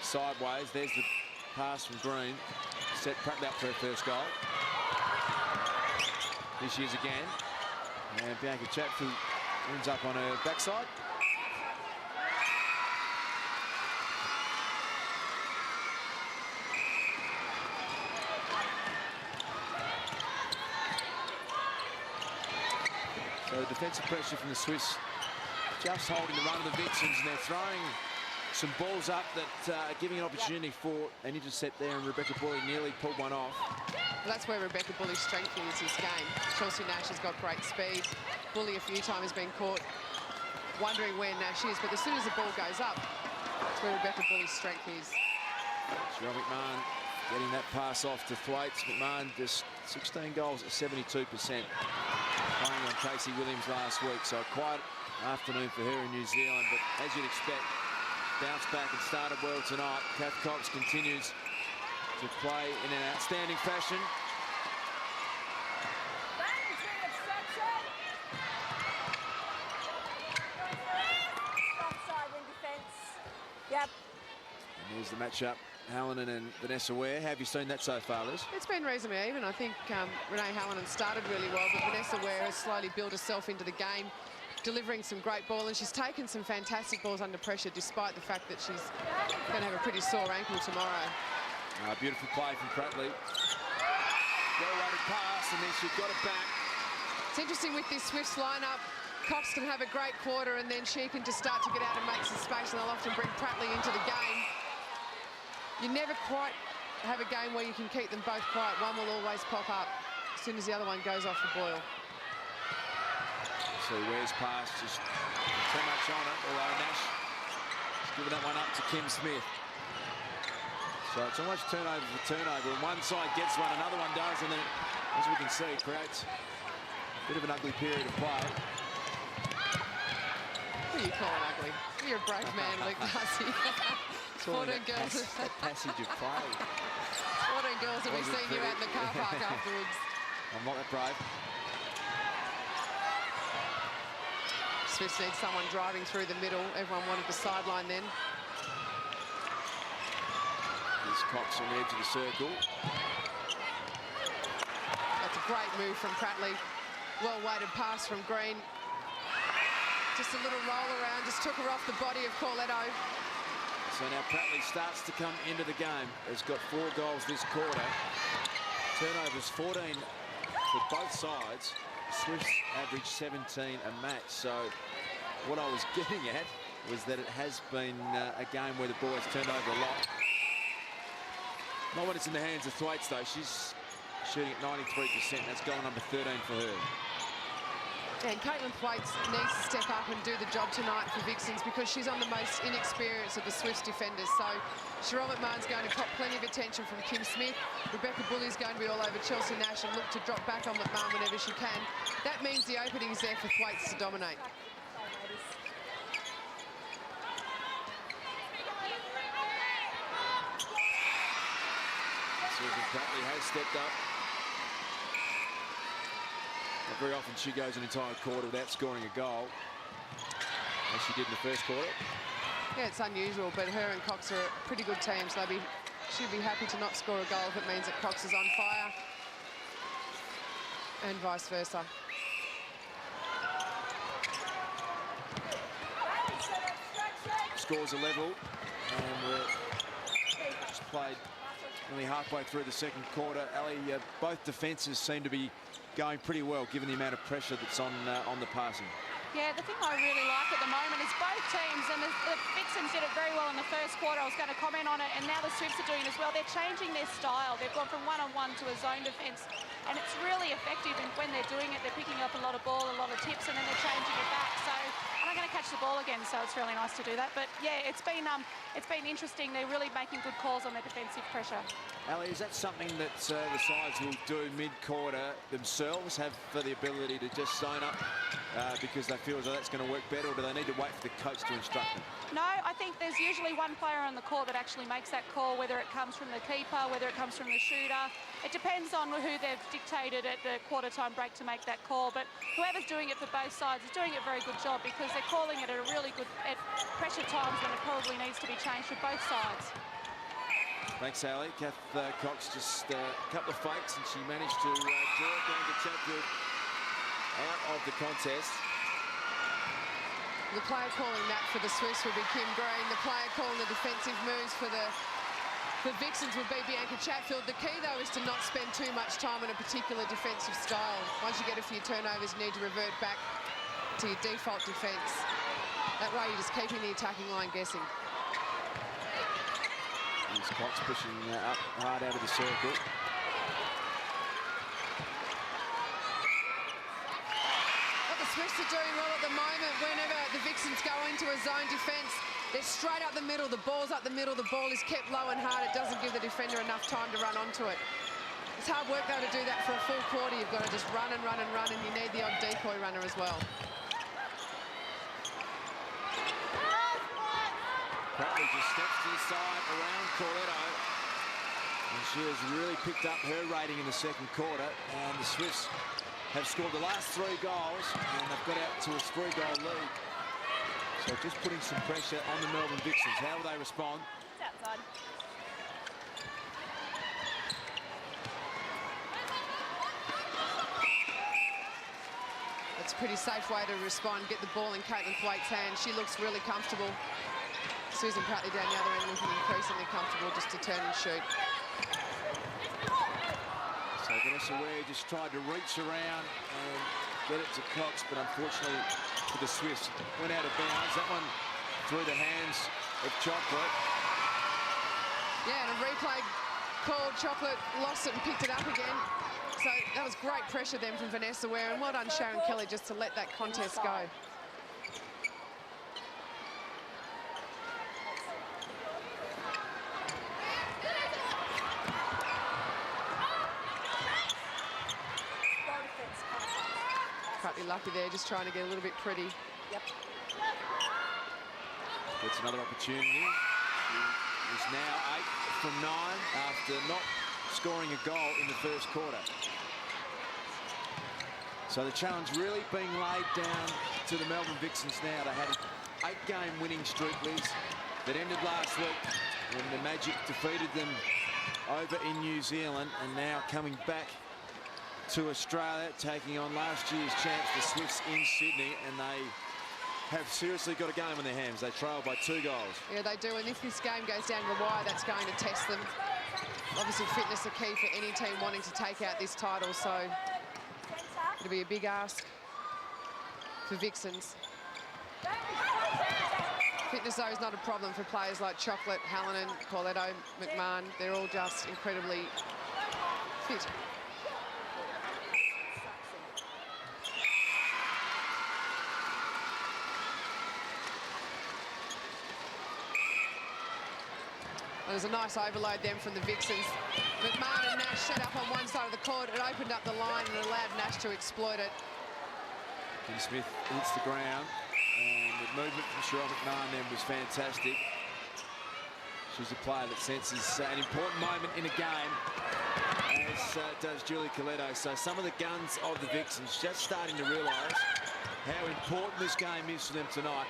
sideways. There's the pass from Green. Set Pratley up for her first goal. Here she is again. And Bianca Chatfield ends up on her backside. So defensive pressure from the Swiss just holding the run of the Vixens, and they're throwing some balls up that are giving an opportunity for an intercept there, and Rebecca Bulley nearly pulled one off. Well, that's where Rebecca Bulley's strength is this game. Chelsea Nash has got great speed. Bulley a few times has been caught wondering where Nash is, but as soon as the ball goes up, that's where Rebecca Bulley's strength is. Cheryl McMahon getting that pass off to Thwaites. McMahon just 16 goals at 72%. Playing on Casey Williams last week, so a quiet afternoon for her in New Zealand, but as you'd expect, bounced back and started well tonight. Kath Cox continues to play in an outstanding fashion. Offside in defence. Yep. And here's the matchup. Hallinan and Vanessa Ware. Have you seen that so far, Liz? It's been reasonably even. I think Renee Hallinan started really well, but Vanessa Ware has slowly built herself into the game, delivering some great ball, and she's taken some fantastic balls under pressure despite the fact that she's going to have a pretty sore ankle tomorrow. Beautiful play from Prattley. Well-weighted pass, and then she got it back. It's interesting with this Swifts lineup. Cox can have a great quarter, and then she can just start to get out and make some space, and they'll often bring Prattley into the game. You never quite have a game where you can keep them both quiet. One will always pop up as soon as the other one goes off the boil. So Ware's pass just too much on it, although Nash is giving that one up to Kim Smith. So it's almost turnover for turnover, and one side gets one, another one does, and then, as we can see, it creates a bit of an ugly period of play. What do you call it ugly? You're a brave man, Luke Darcy. 14 girls. That passage of play. 14 girls will be seeing you out in the car park afterwards. I'm not that brave. Swifts need someone driving through the middle. Everyone wanted the sideline then. There's Cox on the edge of the circle. That's a great move from Prattley. Well-weighted pass from Green. Just a little roll around, just took her off the body of Corletto. So now Prattley starts to come into the game. Has got 4 goals this quarter. Turnovers 14 for both sides. Swifts average 17 a match. So what I was getting at was that it has been a game where the ball has turned over a lot. Not when it's in the hands of Thwaites, though. She's shooting at 93%. That's goal number 13 for her. And Caitlin Thwaites needs to step up and do the job tonight for Vixens because she's on the most inexperienced of the Swifts defenders. So Cheryl McMahon's going to cop plenty of attention from Kim Smith. Rebecca Bulley's going to be all over Chelsea Nash and look to drop back on McMahon whenever she can. That means the opening's there for Thwaites to dominate. Susan Prattley has stepped up. Not very often she goes an entire quarter without scoring a goal, as she did in the first quarter. Yeah, it's unusual, but her and Cox are a pretty good team, so she'd be happy to not score a goal if it means that Cox is on fire, and vice versa. Scores are level, and we're just played only halfway through the second quarter. Ali, both defences seem to be going pretty well, given the amount of pressure that's on the passing. Yeah, the thing I really like at the moment is both teams, and the Vixens did it very well in the first quarter. I was going to comment on it, and now the Swifts are doing it as well. They're changing their style. They've gone from one-on-one to a zone defence, and it's really effective. And when they're doing it, they're picking up a lot of ball, a lot of tips, and then they're changing it back. So I'm going to catch the ball again, so it's really nice to do that. But yeah, it's been interesting. They're really making good calls on their defensive pressure. Ali, is that something that the sides will do mid-quarter themselves, have for the ability to just zone up because they feel as though that's going to work better, or do they need to wait for the coach to instruct them? No, I think there's usually one player on the court that actually makes that call, whether it comes from the keeper, whether it comes from the shooter. It depends on who they've dictated at the quarter-time break to make that call, but whoever's doing it for both sides is doing a very good job because they're calling it at a really good at pressure times when it probably needs to be changed for both sides. Thanks, Ali. Kath Cox just a couple of fakes, and she managed to draw it down to Chatfield. out of the contest. The player calling that for the Swifts would be Kim Green. The player calling the defensive moves for the Vixens would be Bianca Chatfield. The key, though, is to not spend too much time on a particular defensive style. Once you get a few turnovers, you need to revert back to your default defence. That way, you're just keeping the attacking line guessing. Here's Cox pushing up hard out of the circle. What the Swifts are doing well at the moment, whenever the Vixens go into a zone defence, they're straight up the middle, the ball's up the middle, the ball is kept low and hard. It doesn't give the defender enough time to run onto it. It's hard work, though, to do that for a full quarter. You've got to just run and run and run, and you need the odd decoy runner as well. Pratley just steps to the side around Corletto. And she has really picked up her rating in the second quarter. And the Swifts have scored the last 3 goals, and they've got out to a 3-goal lead. So just putting some pressure on the Melbourne Vixens. How will they respond? It's outside. It's a pretty safe way to respond. Get the ball in Caitlin Thwaite's hands. She looks really comfortable. Susan Pratley down the other end looking increasingly comfortable just to turn and shoot. So Vanessa Ware just tried to reach around and get it to Cox, but unfortunately for the Swifts, went out of bounds. That one through the hands of Chocolate. Yeah, and a replay called. Chocolate lost it and picked it up again. So that was great pressure then from Vanessa Ware, and well done Sharon Kelly just to let that contest go. Pratley lucky there, just trying to get a little bit pretty. Yep. Gets another opportunity. She is now 8 from 9 after not scoring a goal in the first quarter. So the challenge really being laid down to the Melbourne Vixens now. They had an 8-game winning streak, Liz, that ended last week when the Magic defeated them over in New Zealand, and now coming back to Australia, taking on last year's champs, the Swifts, in Sydney, and they have seriously got a game on their hands. They trail by 2 goals. Yeah, they do, and if this game goes down to the wire, that's going to test them. Obviously, fitness is key for any team wanting to take out this title, so it'll be a big ask for Vixens. Fitness, though, is not a problem for players like Chocolate, Hallinan, Corletto, McMahon. They're all just incredibly fit. There's a nice overload then from the Vixens. McMahon and Nash set up on one side of the court. It opened up the line and allowed Nash to exploit it. Kim Smith hits the ground, and the movement from Cheryl McMahon then was fantastic. She's a player that senses an important moment in a game, as does Julie Coletto. So some of the guns of the Vixens just starting to realise how important this game is for them tonight.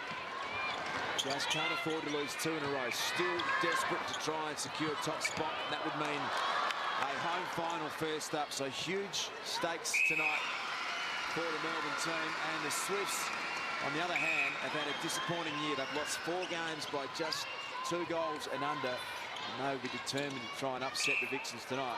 Just can't afford to lose 2 in a row. Still desperate to try and secure a top spot. That would mean a home final first up. So huge stakes tonight for the Melbourne team. And the Swifts, on the other hand, have had a disappointing year. They've lost 4 games by just 2 goals and under. And they'll be determined to try and upset the Vixens tonight.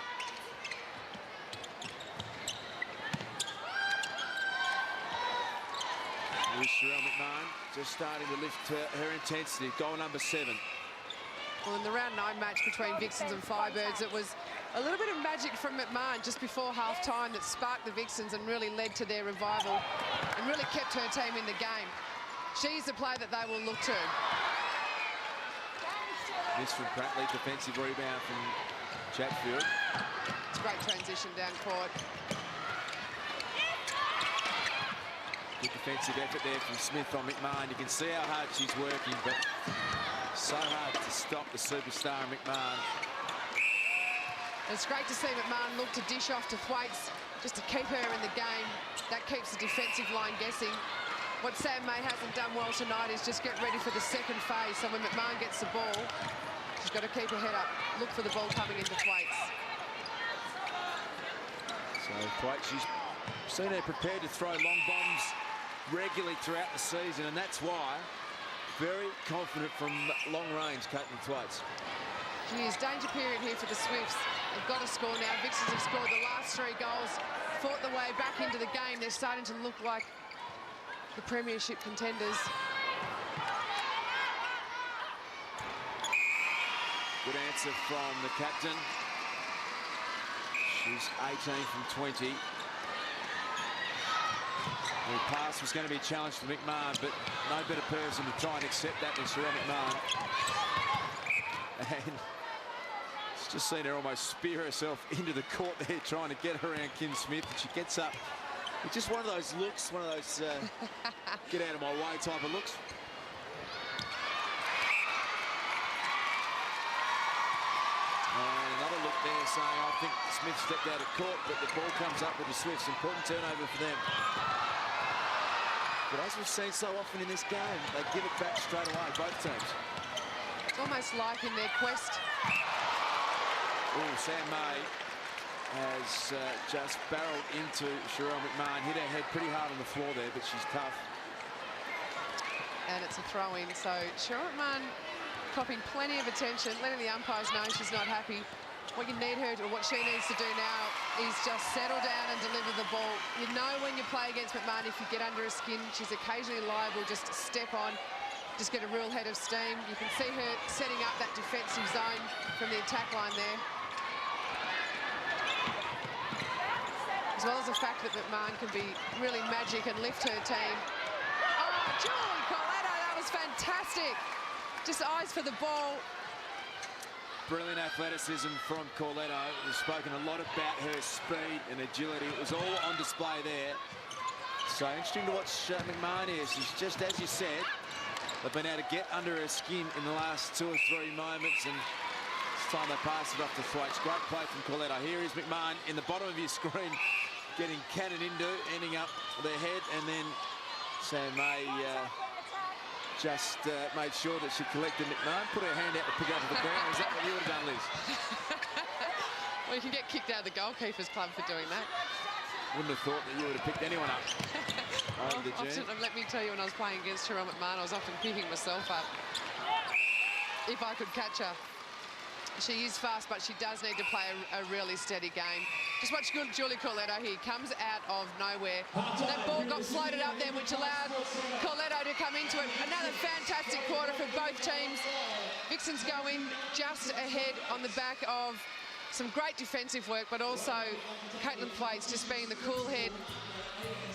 Here's Cheryl McMahon just starting to lift her intensity. Goal number 7. Well, in the round 9 match between Vixens and Firebirds, it was a little bit of magic from McMahon just before half-time that sparked the Vixens and really led to their revival and really kept her team in the game. She's the player that they will look to. Miss from Pratley, defensive rebound from Chatfield. It's a great transition down court. Good defensive effort there from Smith on McMahon. You can see how hard she's working, but so hard to stop the superstar McMahon. It's great to see McMahon look to dish off to Thwaites just to keep her in the game. That keeps the defensive line guessing. What Sam May hasn't done well tonight is just get ready for the second phase. So when McMahon gets the ball, she's got to keep her head up, look for the ball coming into Thwaites. So Thwaites, she's Seen her prepared to throw long bombs regularly throughout the season, and that's why very confident from long range, Caitlin Thwaites. Geez, danger period here for the Swifts. They've got to score now. Vixens have scored the last 3 goals, fought the way back into the game. They're starting to look like the premiership contenders. Good answer from the captain. She's 18 from 20. The pass was going to be a challenge for McMahon, but no better person to try and accept that than Sherelle McMahon. And it's just seen her almost spear herself into the court there, trying to get around Kim Smith, and she gets up. It's just one of those looks, one of those get out of my way type of looks. And another look there saying, I think Smith stepped out of court, but the ball comes up with the Swifts. Important turnover for them. But as we've seen so often in this game, they give it back straight away, both teams. It's almost like in their quest. Oh, Sam May has just barreled into Sherelle McMahon, hit her head pretty hard on the floor there, but she's tough. And it's a throw-in, so Sherelle McMahon copping plenty of attention, letting the umpires know she's not happy. What you need her to, or what she needs to do now is just settle down and deliver the ball. You know when you play against McMahon, if you get under her skin, she's occasionally liable just to step on, just get a real head of steam. You can see her setting up that defensive zone from the attack line there. As well as the fact that McMahon can be really magic and lift her team. Oh, Julie Corletto, that was fantastic. Just eyes for the ball. Brilliant athleticism from Corletto. We've spoken a lot about her speed and agility. It was all on display there. So interesting to watch McMahon here. She's just as you said, they've been able to get under her skin in the last 2 or 3 moments, and this time they pass it off to Thwaites. Great play from Corletto. Here is McMahon in the bottom of your screen, getting cannon into, ending up their head, and then Sam May just made sure that she collected McMahon, put her hand out to pick up the ground. Is that what you would have done, Liz? Well, you can get kicked out of the goalkeepers club for doing that. Wouldn't have thought that you would have picked anyone up. Let me tell you, when I was playing against Sherelle McMahon, I was often picking myself up if I could catch her. She is fast, but she does need to play a really steady game. Just watch good Julie Corletto here. Comes out of nowhere. That ball got floated up there, which allowed Corletto to come into it. Another fantastic quarter for both teams. Vixens go in just ahead on the back of some great defensive work, but also Caitlin Thwaites just being the cool head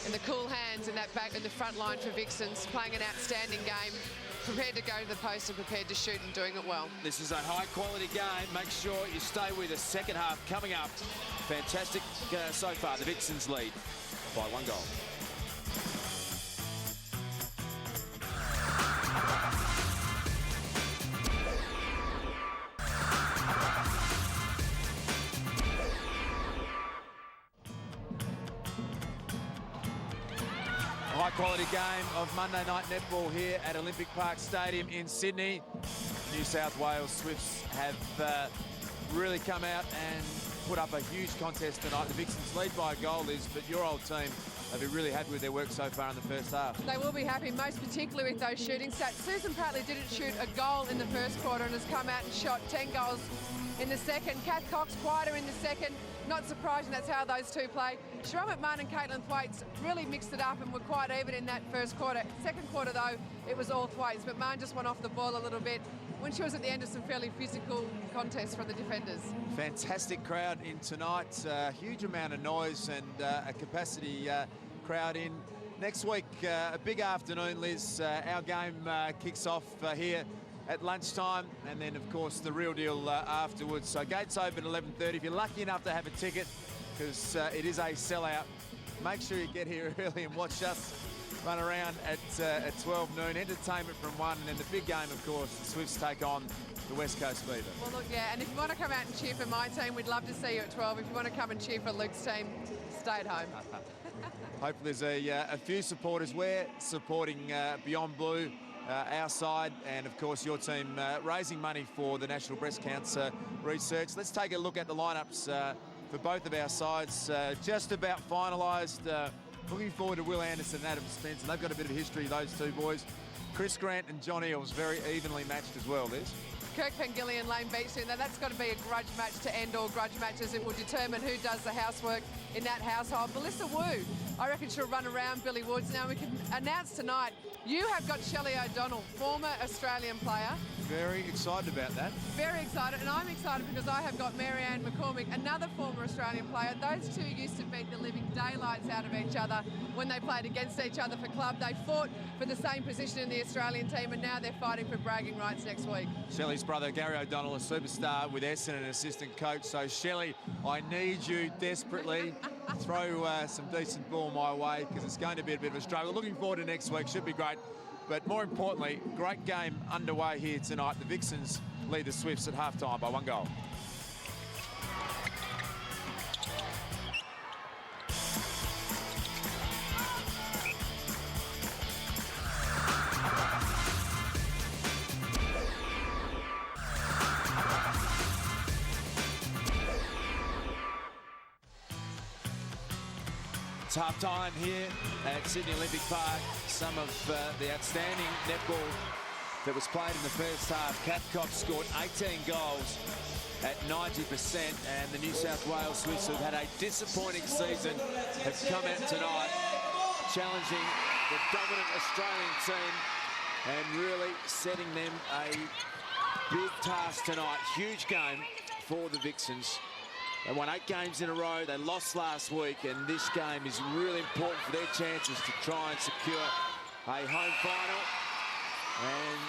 and the cool hands in that back in the front line for Vixens, playing an outstanding game. Prepared to go to the post and prepared to shoot and doing it well. This is a high-quality game. Make sure you stay with us. Second half coming up. Fantastic so far. The Vixens lead by 1 goal. High-quality game of Monday night netball here at Olympic Park Stadium in Sydney. New South Wales Swifts have really come out and put up a huge contest tonight. The Vixens lead by a goal, Liz, but your old team have been really happy with their work so far in the first half. They will be happy, most particularly with those shooting stats. Susan Pratley didn't shoot a goal in the first quarter and has come out and shot 10 goals in the second. Kath Cox quieter in the second. Not surprising, that's how those two play. Sherelle McMahon and Caitlin Thwaites really mixed it up and were quite even in that first quarter. Second quarter, though, it was all Thwaites. McMahon just went off the ball a little bit when she was at the end of some fairly physical contests from the defenders. Fantastic crowd in tonight. Huge amount of noise and a capacity crowd in. Next week, a big afternoon, Liz. Our game kicks off here at lunchtime, and then of course the real deal afterwards. So gates open 11:30. If you're lucky enough to have a ticket, because it is a sellout, make sure you get here early and watch us run around at 12 noon. Entertainment from 1, and then the big game, of course, the Swifts take on the West Coast Fever. Well, look, yeah, and if you want to come out and cheer for my team, we'd love to see you at 12. If you want to come and cheer for Luke's team, stay at home. Hopefully there's a few supporters. We're supporting Beyond Blue, our side, and of course your team raising money for the National Breast Cancer Research. Let's take a look at the lineups for for both of our sides. Just about finalised. Looking forward to Will Anderson and Adam Spence, and they've got a bit of history, those two boys. Chris Grant and John Eales very evenly matched as well, Liz. Kirk Pengilly, Lane Beecham. Now that's got to be a grudge match to end all grudge matches. It will determine who does the housework in that household. Melissa Wu, I reckon she'll run around Billy Woods. Now we can announce tonight, you have got Shelley O'Donnell, former Australian player. Very excited about that. Very excited, and I'm excited because I have got Marianne McCormick, another former Australian player. Those two used to beat the living daylights out of each other when they played against each other for club. They fought for the same position in the Australian team, and now they're fighting for bragging rights next week. Shelley's brother, Gary O'Donnell, a superstar with Essendon, an assistant coach. So, Shelley, I need you desperately. Throw some decent ball my way because it's going to be a bit of a struggle. Looking forward to next week. Should be great. But more importantly, great game underway here tonight. The Vixens lead the Swifts at halftime by 1 goal. It's half-time here at Sydney Olympic Park. Some of the outstanding netball that was played in the first half. Cathcart scored 18 goals at 90%, and the New South Wales Swifts, who've had a disappointing season, have come out tonight challenging the dominant Australian team and really setting them a big task tonight. Huge game for the Vixens. They won 8 games in a row. They lost last week, and this game is really important for their chances to try and secure a home final. And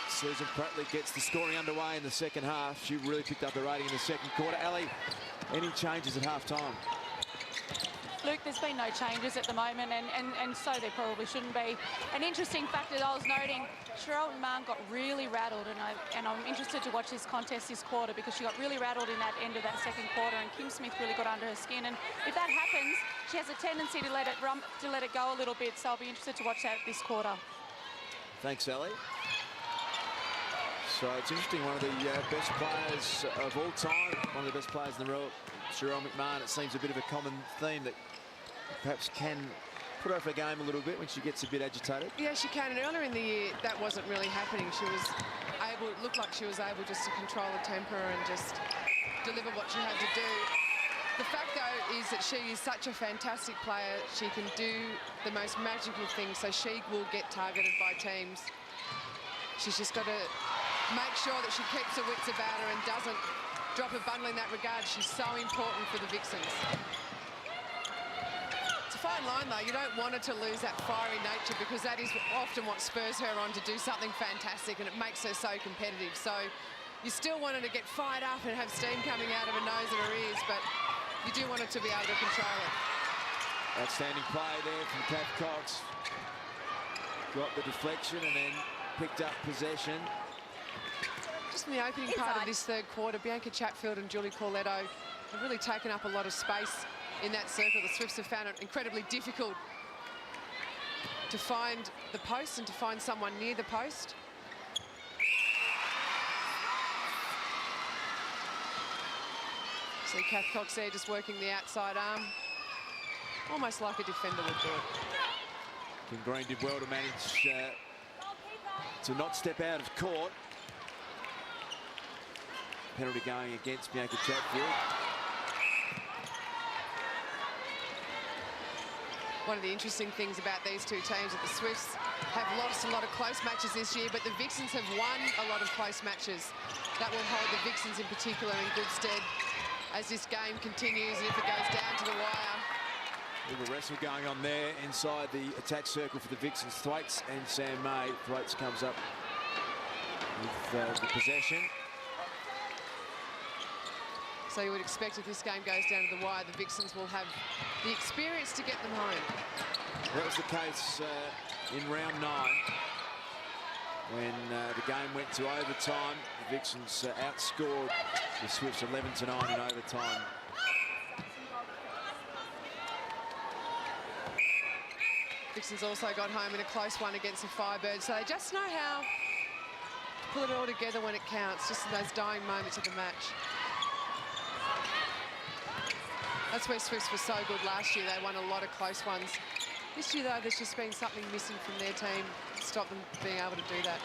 Susan Pratley gets the scoring underway in the second half. She really picked up the rating in the second quarter. Ali, any changes at half-time? Luke, there's been no changes at the moment, and so there probably shouldn't be. An interesting factor that I was noting, Cheryl McMahon got really rattled, and I'm interested to watch this contest this quarter because she got really rattled in that end of that second quarter, and Kim Smith really got under her skin. And if that happens, she has a tendency to let it go a little bit. So I'll be interested to watch that this quarter. Thanks, Ali. So it's interesting, one of the best players of all time, one of the best players in the world, Cheryl McMahon. It seems a bit of a common theme that perhaps can put off her game a little bit when she gets a bit agitated. Yeah, she can. And earlier in the year, that wasn't really happening. She was able, it looked like she was able just to control her temper and just deliver what she had to do. The fact, though, is that she is such a fantastic player. She can do the most magical things, so she will get targeted by teams. She's just got to make sure that she keeps her wits about her and doesn't drop a bundle in that regard. She's so important for the Vixens. It's a fine line, though. You don't want her to lose that fiery nature because that is often what spurs her on to do something fantastic, and it makes her so competitive. So you still want her to get fired up and have steam coming out of her nose and her ears, but you do want her to be able to control it. Outstanding play there from Kath Cox. Got the deflection and then picked up possession. Just in the opening part of this third quarter, Bianca Chatfield and Julie Corletto have really taken up a lot of space in that circle. The Swifts have found it incredibly difficult to find the post and to find someone near the post. See Kath Cox there just working the outside arm, almost like a defender would do it. Kim Green did well to manage to not step out of court. Penalty going against Bianca Chatfield. One of the interesting things about these two teams is that the Swifts have lost a lot of close matches this year, but the Vixens have won a lot of close matches. That will hold the Vixens in particular in good stead as this game continues, and if it goes down to the wire. A little wrestle going on there inside the attack circle for the Vixens. Thwaites and Sam May. Thwaites comes up with the possession. So you would expect if this game goes down to the wire, the Vixens will have the experience to get them home. That was the case in round 9 when the game went to overtime. The Vixens outscored the Swifts 11-9 in overtime. Vixens also got home in a close one against the Firebirds, so they just know how to pull it all together when it counts, just in those dying moments of the match. That's where Swifts were so good last year. They won a lot of close ones. This year, though, there's just been something missing from their team to stop them being able to do that.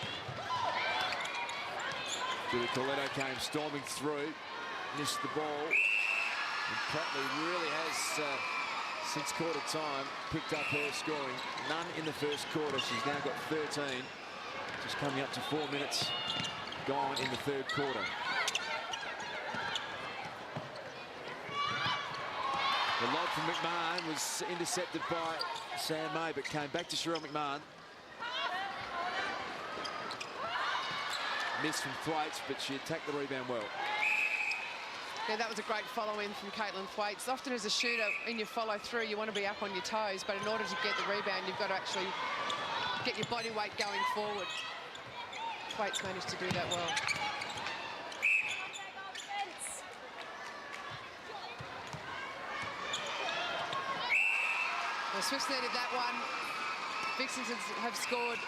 Billy Coletto came storming through, missed the ball. And Pratley really has, since quarter time, picked up her scoring. None in the first quarter. She's now got 13. Just coming up to 4 minutes gone in the third quarter. The lob from McMahon was intercepted by Sam May, but came back to Sherelle McMahon. Missed from Thwaites, but she attacked the rebound well. Yeah, that was a great follow-in from Caitlin Thwaites. Often as a shooter, in your follow-through, you want to be up on your toes, but in order to get the rebound, you've got to actually get your body weight going forward. Thwaites managed to do that well. The Swifts needed that one. Vixens have scored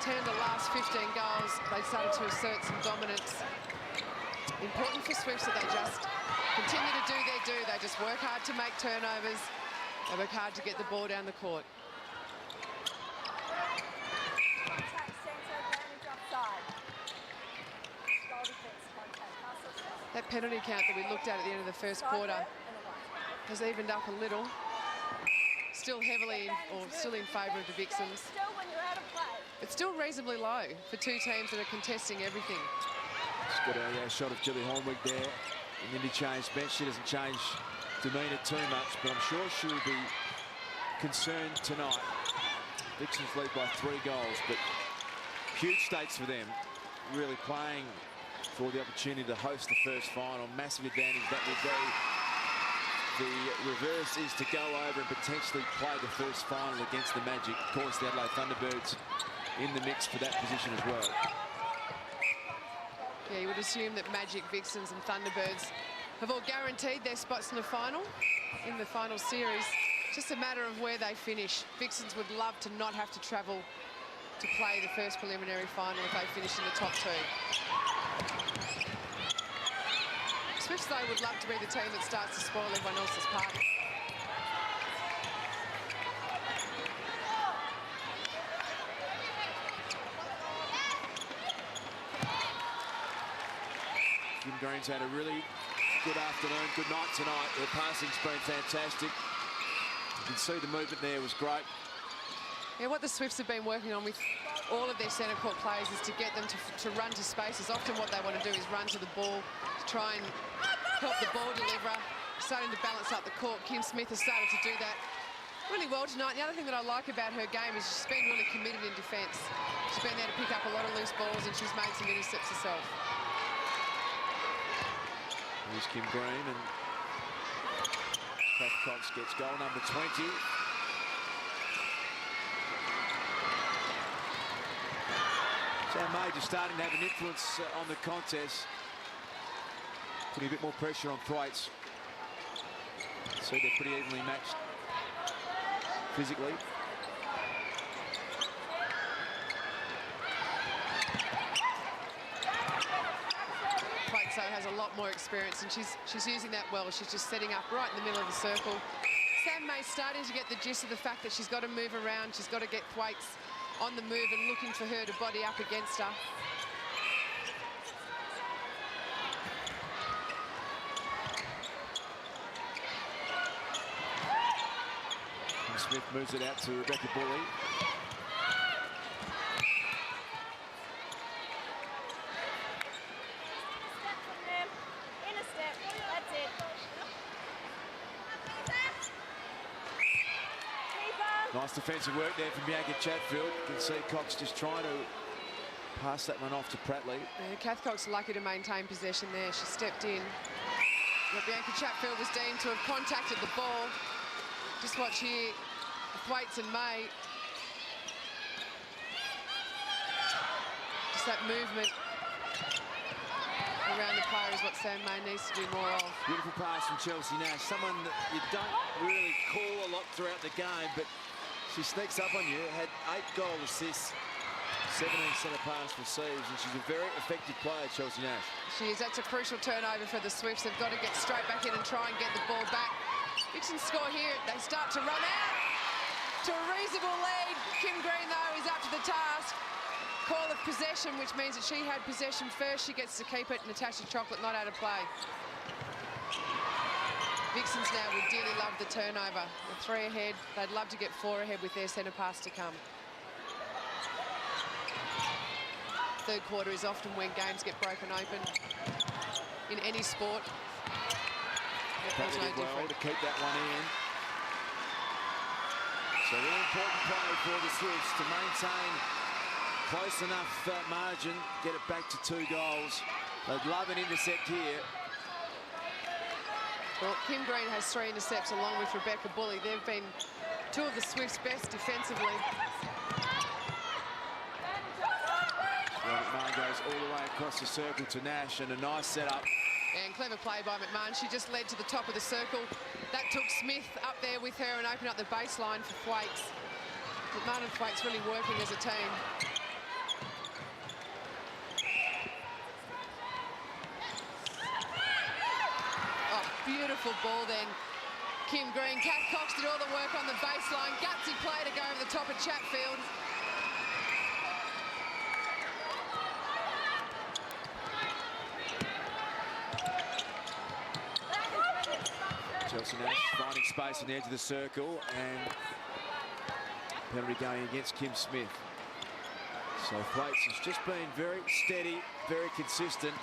10 of the last 15 goals. They started to assert some dominance. Important for Swifts that they just continue to do their do. They just work hard to make turnovers. They work hard to get the ball down the court. That penalty count that we looked at the end of the first quarter has evened up a little. Still heavily still in favour of the Vixens. It's still reasonably low for two teams that are contesting everything. She's got a shot of Jilly Hornwick there. An interchange bench. She doesn't change demeanour too much, but I'm sure she'll be concerned tonight. Vixens lead by 3 goals, but huge stakes for them. Really playing for the opportunity to host the first final. Massive advantage that will be. The reverse is to go over and potentially play the first final against the Magic. Of course, the Adelaide Thunderbirds in the mix for that position as well. Yeah, you would assume that Magic, Vixens and Thunderbirds have all guaranteed their spots in the final series. Just a matter of where they finish. Vixens would love to not have to travel to play the first preliminary final if they finish in the top 2. Swifts, though, would love to be the team that starts to spoil everyone else's party. Kim Green's had a really good afternoon, good night tonight. Her passing's been fantastic. You can see the movement there was great. Yeah, what the Swifts have been working on with all of their centre court players is to get them to run to spaces. Often what they want to do is run to the ball, to try and help the ball deliverer, starting to balance up the court. Kim Smith has started to do that really well tonight. The other thing that I like about her game is she's been really committed in defence. She's been there to pick up a lot of loose balls and she's made some intercepts herself. Here's Kim Green, and Kath Cox gets goal number 20. Sam May just starting to have an influence on the contest. Putting a bit more pressure on Thwaites. So they're pretty evenly matched physically. Thwaites has a lot more experience and she's using that well. She's just setting up right in the middle of the circle. Sam May's starting to get the gist of the fact that she's got to move around. She's got to get Thwaites on the move and looking for her to body up against her. Smith moves it out to Rebecca Bully. Nice defensive work there from Bianca Chatfield. You can see Cox just trying to pass that one off to Pratley. Yeah, Kath Cox lucky to maintain possession there. She stepped in. But Bianca Chatfield was deemed to have contacted the ball. Just watch here, Thwaites and May. Just that movement around the player is what Sam May needs to do more of. Beautiful pass from Chelsea Nash. Someone that you don't really call a lot throughout the game, but she sneaks up on you. Had 8 goal assists, 17 centre pass receives, and she's a very effective player, Chelsea Nash. She is. That's a crucial turnover for the Swifts. They've got to get straight back in and try and get the ball back. Vixens score here. They start to run out to a reasonable lead. Kim Green, though, is up to the task. Call of possession, which means that she had possession first. She gets to keep it. Natasha Chocolate not out of play. Vixens now would dearly love the turnover. The 3 ahead. They'd love to get 4 ahead with their centre pass to come. Third quarter is often when games get broken open in any sport. Probably did well to keep that one in. So really important play for the Swifts to maintain close enough margin, get it back to 2 goals. They'd love an intercept here. Well, Kim Green has 3 intercepts along with Rebecca Bully. They've been 2 of the Swifts' best defensively. McMahon goes all the way across the circle to Nash, and a nice setup. And clever play by McMahon. She just led to the top of the circle. That took Smith up there with her and opened up the baseline for Thwaites. McMahon and Thwaites really working as a team. Oh, beautiful ball then. Kim Green. Kath Cox did all the work on the baseline. Gutsy play to go over the top of Chatfield. Chelsea Nash finding space on the edge of the circle, and penalty going against Kim Smith. So Thwaites has just been very steady, very consistent,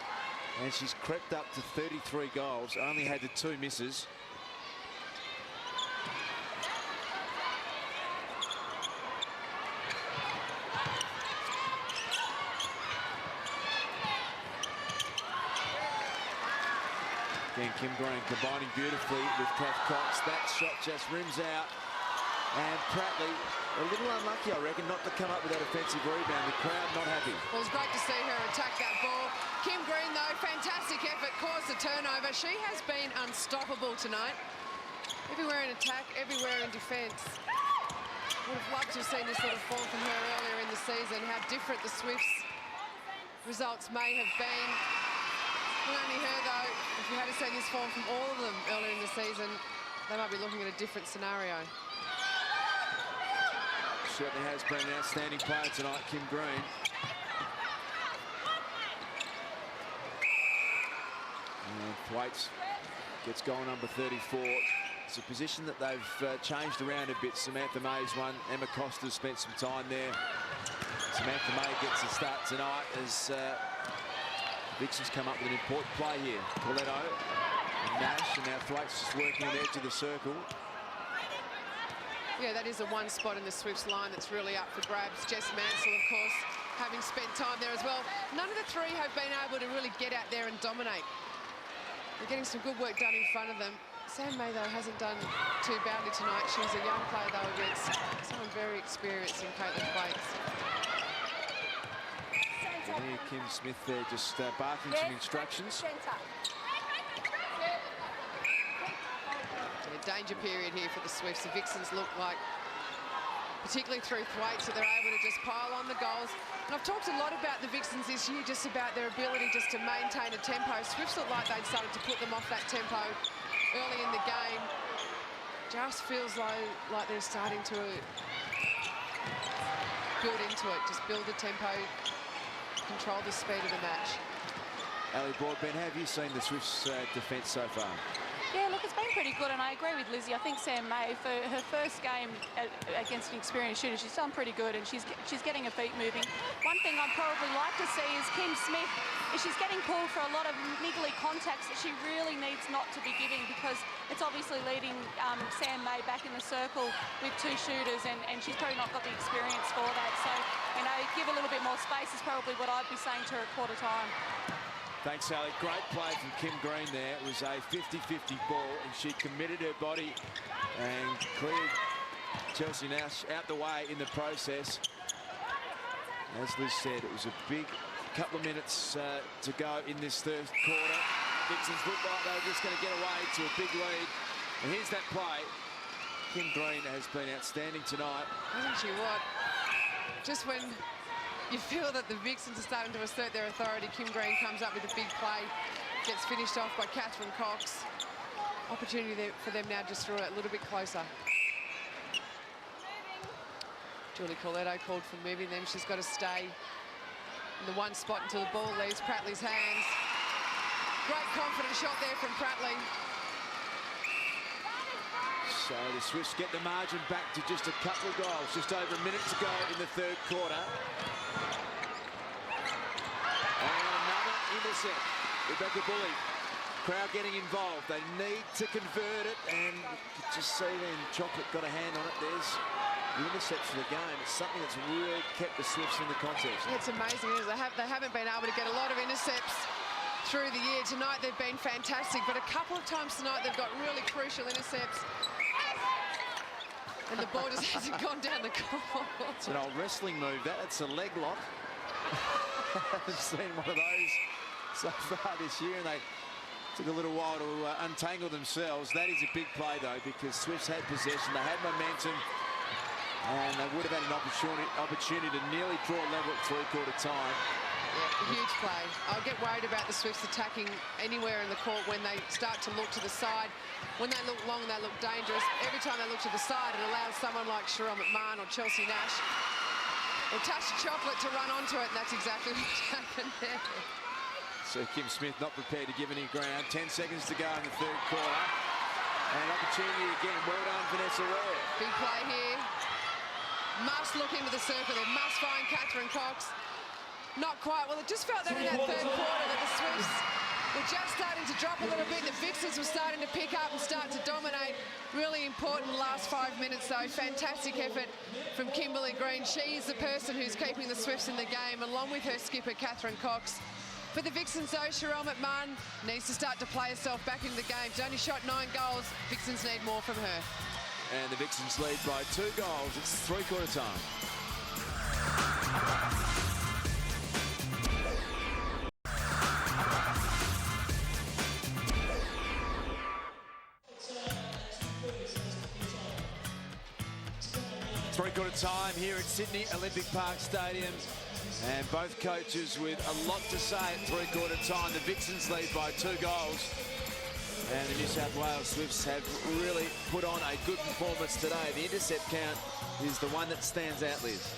and she's crept up to 33 goals, only had the 2 misses. Again, Kim Green combining beautifully with Kath Cox. That shot just rims out. And Prattley, a little unlucky, I reckon, not to come up with that offensive rebound. The crowd not happy. Well, it was great to see her attack that ball. Kim Green, though, fantastic effort, caused the turnover. She has been unstoppable tonight. Everywhere in attack, everywhere in defence. Would have loved to have seen this sort of form from her earlier in the season. How different the Swifts' results may have been. Not only her, though, if you had seen this form from all of them earlier in the season, they might be looking at a different scenario. Certainly has been an outstanding player tonight, Kim Green. And Thwaites gets goal number 34. It's a position that they've changed around a bit. Samantha May's one. Emma Costa spent some time there. Samantha May gets a start tonight as Vixens come up with an important play here. Coletto and Nash, and now Thwaites just working on the edge of the circle. Yeah, that is the one spot in the Swifts line that's really up for grabs. Jess Mansell, of course, having spent time there as well. None of the 3 have been able to really get out there and dominate. They're getting some good work done in front of them. Sam May, though, hasn't done too badly tonight. She's a young player, though, against someone very experienced in Caitlin Thwaites. And here Kim Smith there just barking some instructions. Danger period here for the Swifts. The Vixens look like, particularly through Thwaites, that they're able to just pile on the goals. And I've talked a lot about the Vixens this year, just about their ability just to maintain a tempo. Swifts look like they'd started to put them off that tempo early in the game. Just feels like they're starting to build into it, just build the tempo, control the speed of the match. Ali Broadbent, have you seen the Swifts' defence so far? Yeah, look, it's been pretty good, and I agree with Lizzie. I think Sam May, for her first game against an experienced shooter, she's done pretty good, and she's getting her feet moving. One thing I'd probably like to see is Kim Smith, if she's getting pulled for a lot of niggly contacts that she really needs not to be giving, because it's obviously leading Sam May back in the circle with 2 shooters, and she's probably not got the experience for that. So, you know, give a little bit more space is probably what I'd be saying to her at quarter time. Thanks, Sally. Great play from Kim Green there. It was a 50-50 ball, and she committed her body and cleared Chelsea Nash out the way in the process. As Liz said, it was a big couple of minutes to go in this third quarter. Vixens looked like they were just going to get away to a big lead. And here's that play. Kim Green has been outstanding tonight. Hasn't she what? Just when you feel that the Vixens are starting to assert their authority, Kim Green comes up with a big play, gets finished off by Catherine Cox. Opportunity there for them now just draw it a little bit closer. Julie Corletto called for moving them. She's got to stay in the one spot until the ball leaves Prattley's hands. Great confident shot there from Prattley. So the Swifts get the margin back to just a couple of goals. Just over a minute to go in the third quarter. And another intercept. Rebecca Bully. Crowd getting involved. They need to convert it, and you can just see then Chocolate got a hand on it. There's the intercept for the game. It's something that's really kept the Swifts in the contest. Yeah, it's amazing. Isn't it? They haven't been able to get a lot of intercepts through the year. Tonight they've been fantastic, but a couple of times tonight they've got really crucial intercepts. And the ball just hasn't gone down the court. It's an old wrestling move, that. It's a leg lock. I haven't seen one of those so far this year, and they took a little while to untangle themselves. That is a big play, though, because Swifts had possession, they had momentum, and they would have had an opportunity to nearly draw level at three-quarter time. Yeah, a huge play. I'll get worried about the Swifts attacking anywhere in the court when they start to look to the side. When they look long, they look dangerous. Every time they look to the side, it allows someone like Sherelle McMahon or Chelsea Nash or Tasha Chocolate to run onto it, and that's exactly what happened there. So Kim Smith not prepared to give any ground. 10 seconds to go in the third quarter. And opportunity again. Well done, Vanessa Ware. Big play here. Must look into the circle. They must find Catherine Cox. Not quite. Well, it just felt that in that third quarter that the Swifts were just starting to drop a little bit. The Vixens were starting to pick up and start to dominate. Really important last 5 minutes, though. Fantastic effort from Kimberly Green. She is the person who's keeping the Swifts in the game, along with her skipper, Catherine Cox. For the Vixens, though, Sherelle McMahon needs to start to play herself back into the game. She's only shot 9 goals. Vixens need more from her. And the Vixens lead by 2 goals. It's three-quarter time. Three-quarter time here at Sydney Olympic Park Stadium. And both coaches with a lot to say at three-quarter time. The Vixens lead by 2 goals. And the New South Wales Swifts have really put on a good performance today. The intercept count is the one that stands out, Liz.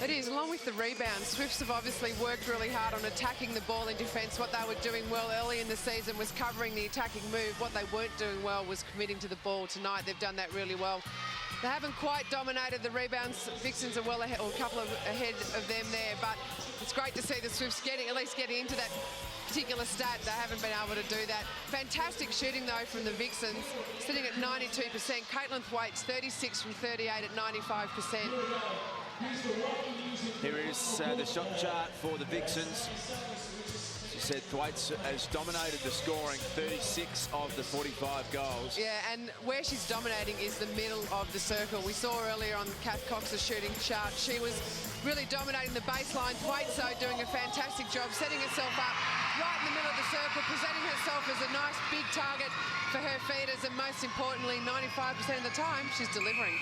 It is, along with the rebound. Swifts have obviously worked really hard on attacking the ball in defence. What they were doing well early in the season was covering the attacking move. What they weren't doing well was committing to the ball. Tonight they've done that really well. They haven't quite dominated the rebounds. Vixens are well ahead, or a couple of ahead of them there, but it's great to see the Swifts at least getting into that particular stat. They haven't been able to do that. Fantastic shooting, though, from the Vixens, sitting at 92%. Caitlin Thwaites, 36 from 38 at 95%. Here is the shot chart for the Vixens. She said Thwaites has dominated the scoring, 36 of the 45 goals. Yeah, and where she's dominating is the middle of the circle. We saw earlier on Kath Cox's shooting chart, she was really dominating the baseline. Thwaites, though, doing a fantastic job, setting herself up right in the middle of the circle, presenting herself as a nice big target for her feeders, and most importantly, 95% of the time, she's delivering.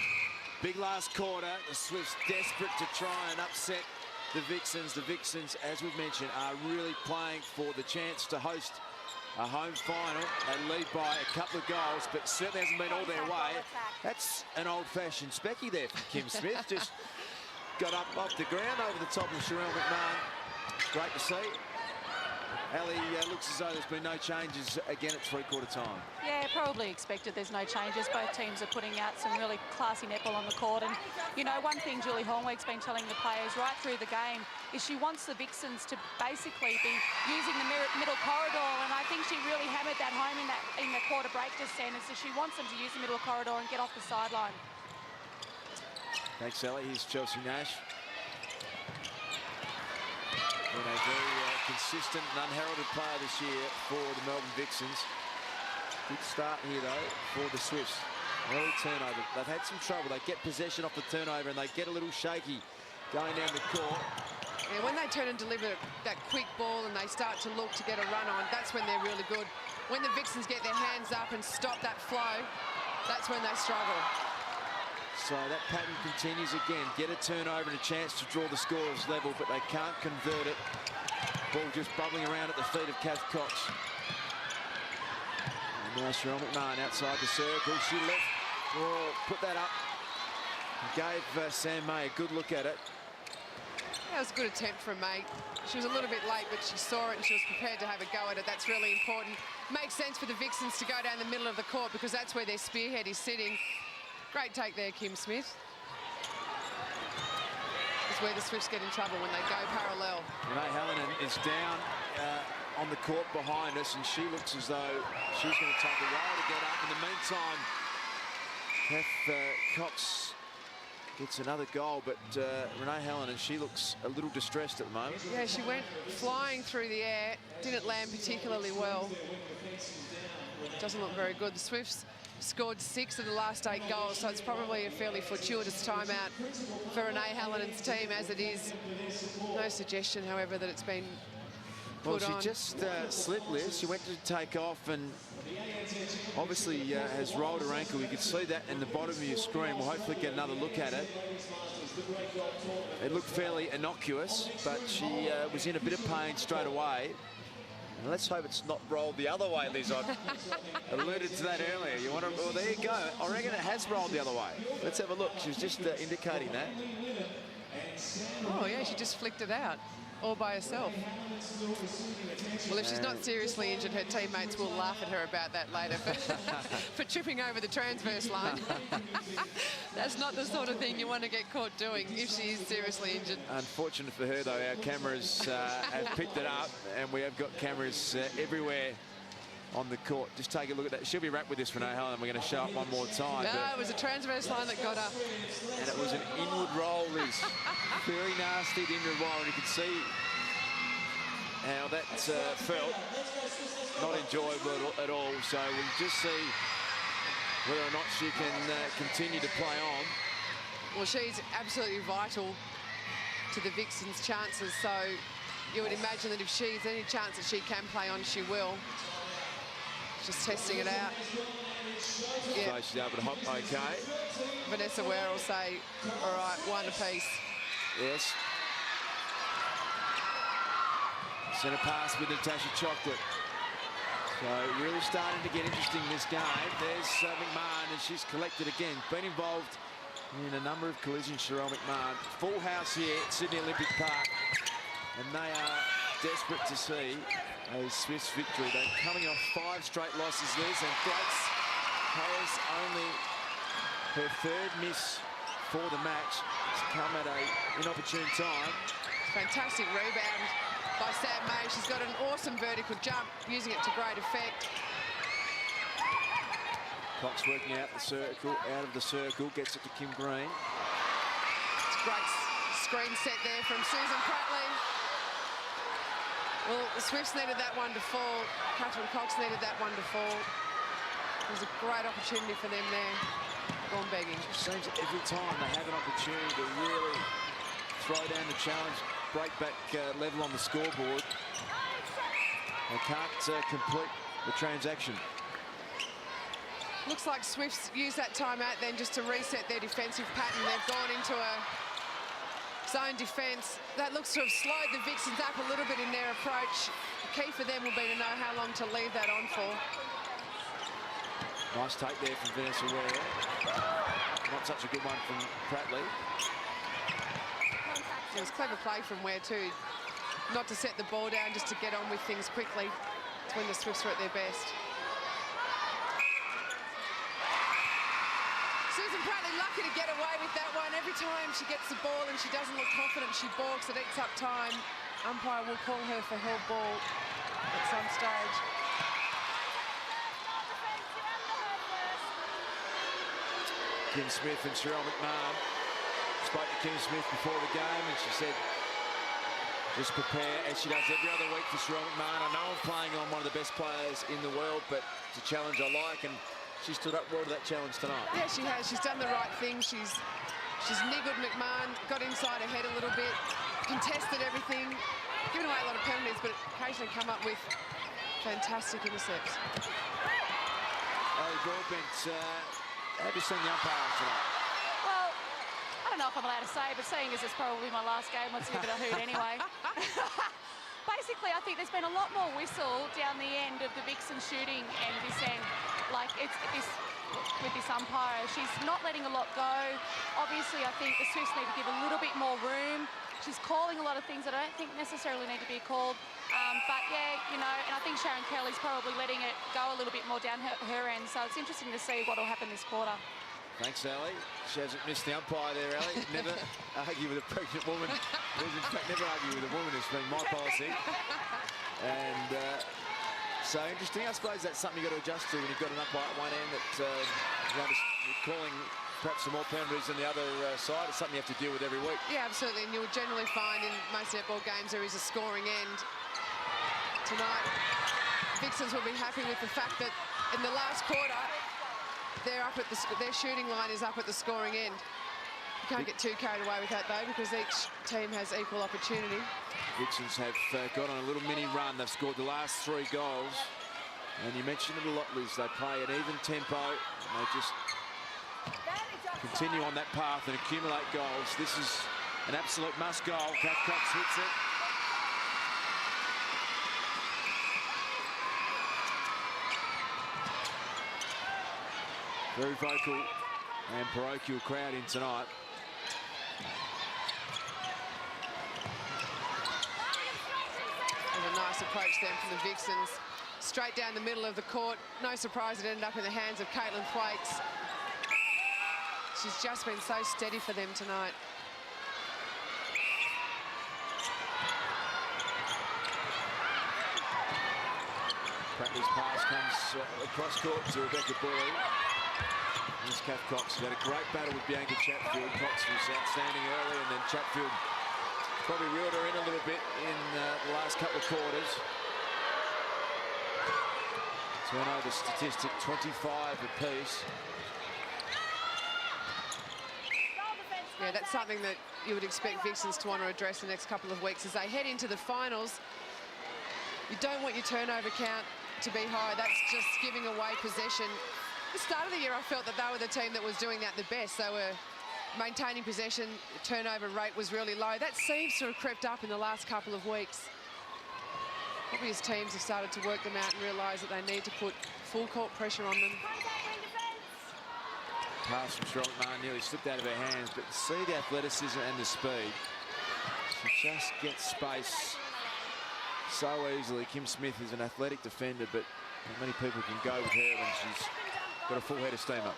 Big last quarter, the Swifts desperate to try and upset the Vixens. The Vixens, as we've mentioned, are really playing for the chance to host a home final and lead by a couple of goals, but certainly hasn't been all their way. That's an old-fashioned specky there from Kim Smith. Just got up off the ground over the top of Sherelle McMahon. Great to see. Ali, looks as though there's been no changes again at three-quarter time. Yeah, probably expected there's no changes. Both teams are putting out some really classy netball on the court. And, you know, one thing Julie Hornwick's been telling the players right through the game is she wants the Vixens to basically be using the middle corridor. And I think she really hammered that home in the quarter break just then. And so she wants them to use the middle corridor and get off the sideline. Thanks, Ellie. Here's Chelsea Nash. Been a very consistent and unheralded player this year for the Melbourne Vixens. Good start here, though, for the Swifts. Early turnover. They've had some trouble. They get possession off the turnover and they get a little shaky going down the court. Yeah, when they turn and deliver that quick ball and they start to look to get a run on, that's when they're really good. When the Vixens get their hands up and stop that flow, that's when they struggle. So that pattern continues again. Get a turnover and a chance to draw the scorers level, but they can't convert it. Ball just bubbling around at the feet of Kath Cox. And Now Cheryl McMahon outside the circle. She put that up. Gave Sam May a good look at it. That was a good attempt from May. She was a little bit late, but she saw it and she was prepared to have a go at it. That's really important. Makes sense for the Vixens to go down the middle of the court because that's where their spearhead is sitting. Great take there, Kim Smith. It's where the Swifts get in trouble when they go parallel. Renee Hallinan is down on the court behind us, and she looks as though she's going to take a while to get up. In the meantime, Kath Cox gets another goal, but Renee Hallinan, she looks a little distressed at the moment. Yeah, she went flying through the air, didn't land particularly well. Doesn't look very good. The Swifts scored 6 of the last 8 goals, so it's probably a fairly fortuitous timeout for Renee Hallinan's team as it is. No suggestion, however, that it's been put on. Well, she just slipped, Liz. She went to take off and obviously has rolled her ankle. You can see that in the bottom of your screen. We'll hopefully get another look at it. It looked fairly innocuous, but she was in a bit of pain straight away. And let's hope it's not rolled the other way, Liz. I alluded to that earlier. You want to? Well, there you go. I reckon it has rolled the other way. Let's have a look. She was just indicating that. Oh, yeah, she just flicked it out all by herself. Well, if she's not seriously injured, her teammates will laugh at her about that later for tripping over the transverse line. That's not the sort of thing you want to get caught doing if she is seriously injured. Unfortunate for her, though, our cameras have picked it up, and we have got cameras everywhere on the court. Just take a look at that. She'll be wrapped with this, Renee Hallinan. We're going to show it one more time. No, it was a transverse line that got up. And it was an inward roll, Liz. Very nasty inward roll, and you can see how that felt. Not enjoyable at all. So we'll just see whether or not she can continue to play on. Well, she's absolutely vital to the Vixens' chances. So you would imagine that if she's any chance that she can play on, she will. Just testing it out. Yeah. So she's able to hop okay. Vanessa Ware will say, all right, 1 apiece. Yes. Centre pass with Natasha Chocolate. So really starting to get interesting in this game. There's McMahon, and she's collected again. Been involved in a number of collisions, Cheryl McMahon. Full house here at Sydney Olympic Park. And they are desperate to see a Swifts victory. They're coming off 5 straight losses, Liz, and Grace has only her 3rd miss for the match. It's come at an inopportune time. Fantastic rebound by Sam May. She's got an awesome vertical jump, using it to great effect. Cox working out the circle, out of the circle, gets it to Kim Green. It's a great screen set there from Susan Pratley. Well, the Swifts needed that one to fall. Catherine Cox needed that one to fall. It was a great opportunity for them there. Gone begging. It seems that every time they have an opportunity to really throw down the challenge, break back level on the scoreboard, they can't complete the transaction. Looks like Swifts use that timeout then just to reset their defensive pattern. They've gone into a zone defence. That looks to have slowed the Vixens up a little bit in their approach. The key for them will be to know how long to leave that on for. Nice take there from Vanessa Ware. Not such a good one from Pratley. It was clever play from Ware too. Not to set the ball down, just to get on with things quickly. It's when the Swifts are at their best. Susan Pratley lucky to get away with that one. Every time she gets the ball and she doesn't look confident, she balks. It eats up time. Umpire will call her for held ball at some stage. Kim Smith and Cheryl McMahon spoke to Kim Smith before the game, and she said, just prepare, as she does every other week for Cheryl McMahon. I know I'm playing on one of the best players in the world, but it's a challenge I like, and she stood up well to that challenge tonight. Yeah, she has. She's done the right thing. She's niggled McMahon, got inside her head a little bit, contested everything, given away a lot of penalties, but occasionally come up with fantastic intercepts. Oh, Broadbent, have you seen the umpires tonight? Well, I don't know if I'm allowed to say, but seeing as it's probably my last game, let's give it a hoot anyway. basically, I think there's been a lot more whistle down the end of the Vixen shooting end this end. Like, with this umpire, she's not letting a lot go. Obviously, I think the Swifts need to give a little bit more room. She's calling a lot of things that I don't think necessarily need to be called. But yeah, you know, and I think Sharon Kelly's probably letting it go a little bit more down her end. So it's interesting to see what will happen this quarter. Thanks, Ali. She hasn't missed the umpire there, Ali. Never argue with a pregnant woman. In fact, never argue with a woman has been my policy. And so interesting. I suppose that's something you've got to adjust to when you've got an umpire at one end that you're calling perhaps some more penalties than the other side. It's something you have to deal with every week. Yeah, absolutely. And you'll generally find in most netball games there is a scoring end. Tonight, Vixens will be happy with the fact that in the last quarter, they're up at their shooting line is up at the scoring end. You can't get too carried away with that, though, because each team has equal opportunity. Vixens have got on a little mini run. They've scored the last 3 goals. And you mentioned it a lot, Liz. They play an even tempo. And they just continue on that path and accumulate goals. This is an absolute must goal. Kath Cox hits it. Very vocal and parochial crowd in tonight. And a nice approach then from the Vixens. Straight down the middle of the court. No surprise it ended up in the hands of Caitlin Thwaites. She's just been so steady for them tonight. Prattley's pass comes across court to Rebecca Bully. Here's Kath Cox, who had a great battle with Bianca Chatfield. Cox was outstanding early, and then Chatfield probably reeled her in a little bit in the last couple of quarters. Turnover statistic, 25 apiece. Yeah, that's something that you would expect Vixens to want to address the next couple of weeks as they head into the finals. You don't want your turnover count to be high. That's just giving away possession. At the start of the year, I felt that they were the team that was doing that the best. They were maintaining possession. The turnover rate was really low. That seems to have crept up in the last couple of weeks. Probably as teams have started to work them out and realise that they need to put full court pressure on them. Pass from Charlotte Marr nearly slipped out of her hands, but see the athleticism and the speed. She just gets space so easily. Kim Smith is an athletic defender, but not many people can go with her when she's got a full head of steam up.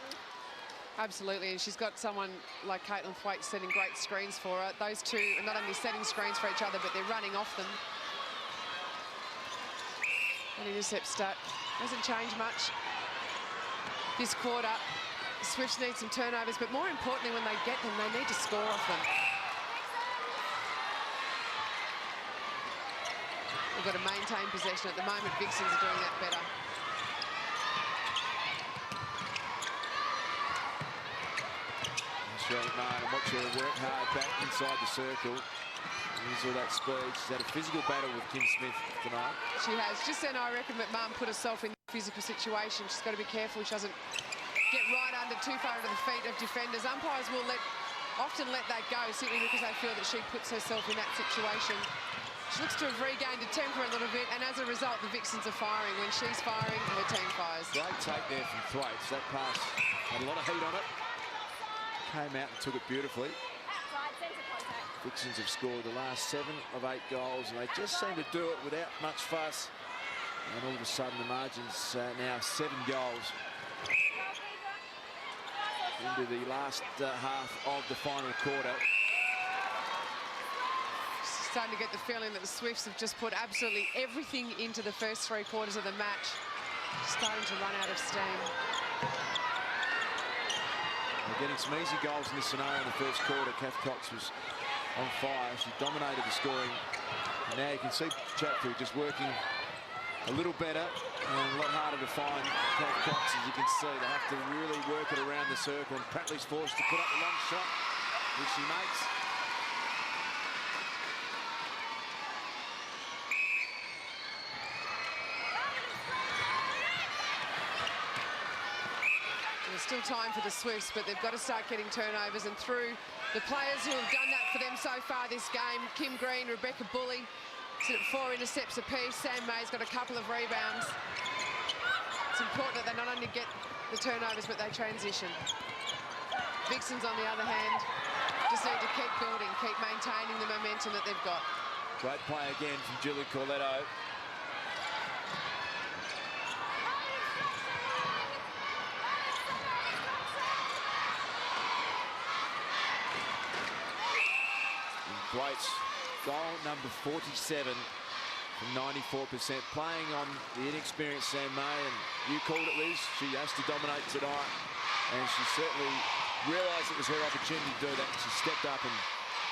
Absolutely, and she's got someone like Caitlin Thwaites setting great screens for her. Those two are not only setting screens for each other, but they're running off them. That intercept stat hasn't changed much this quarter. The Swifts need some turnovers, but more importantly, when they get them, they need to score off them. We've got to maintain possession. At the moment, Vixens are doing that better. Charlotte Marr, and watch her work hard back inside the circle. Use all that speed. She's had a physical battle with Kim Smith tonight. She has. Just then, I reckon McMahon put herself in a physical situation. She's got to be careful she doesn't get right under too far under the feet of defenders. Umpires will often let that go simply because they feel that she puts herself in that situation. She looks to have regained her temper a little bit, and as a result, the Vixens are firing. When she's firing, her team fires. Great take there from Thwaites. That pass had a lot of heat on it. Came out and took it beautifully. Vixens have scored the last 7 of 8 goals, and they just seem to do it without much fuss. And all of a sudden, the margin's now 7 goals into the last half of the final quarter. Starting to get the feeling that the Swifts have just put absolutely everything into the first 3 quarters of the match. Starting to run out of steam. They're getting some easy goals in this scenario in the first quarter. Kath Cox was on fire. She dominated the scoring. And now you can see Chatfield just working a little better and a lot harder to find Kath Cox, as you can see. They have to really work it around the circle, and Prattley's forced to put up the long shot, which she makes. There's still time for the Swifts, but they've got to start getting turnovers, and through the players who have done that for them so far this game, Kim Green, Rebecca Bully, Sit at 4 intercepts apiece. Sam May's got a couple of rebounds. It's important that they not only get the turnovers, but they transition. Vixens, on the other hand, just need to keep building, keep maintaining the momentum that they've got. Great play again from Julie Corletto. Thwaites, goal number 47 from 94%, playing on the inexperienced Sam May, and you called it, Liz. She has to dominate tonight, and she certainly realised it was her opportunity to do that. She stepped up and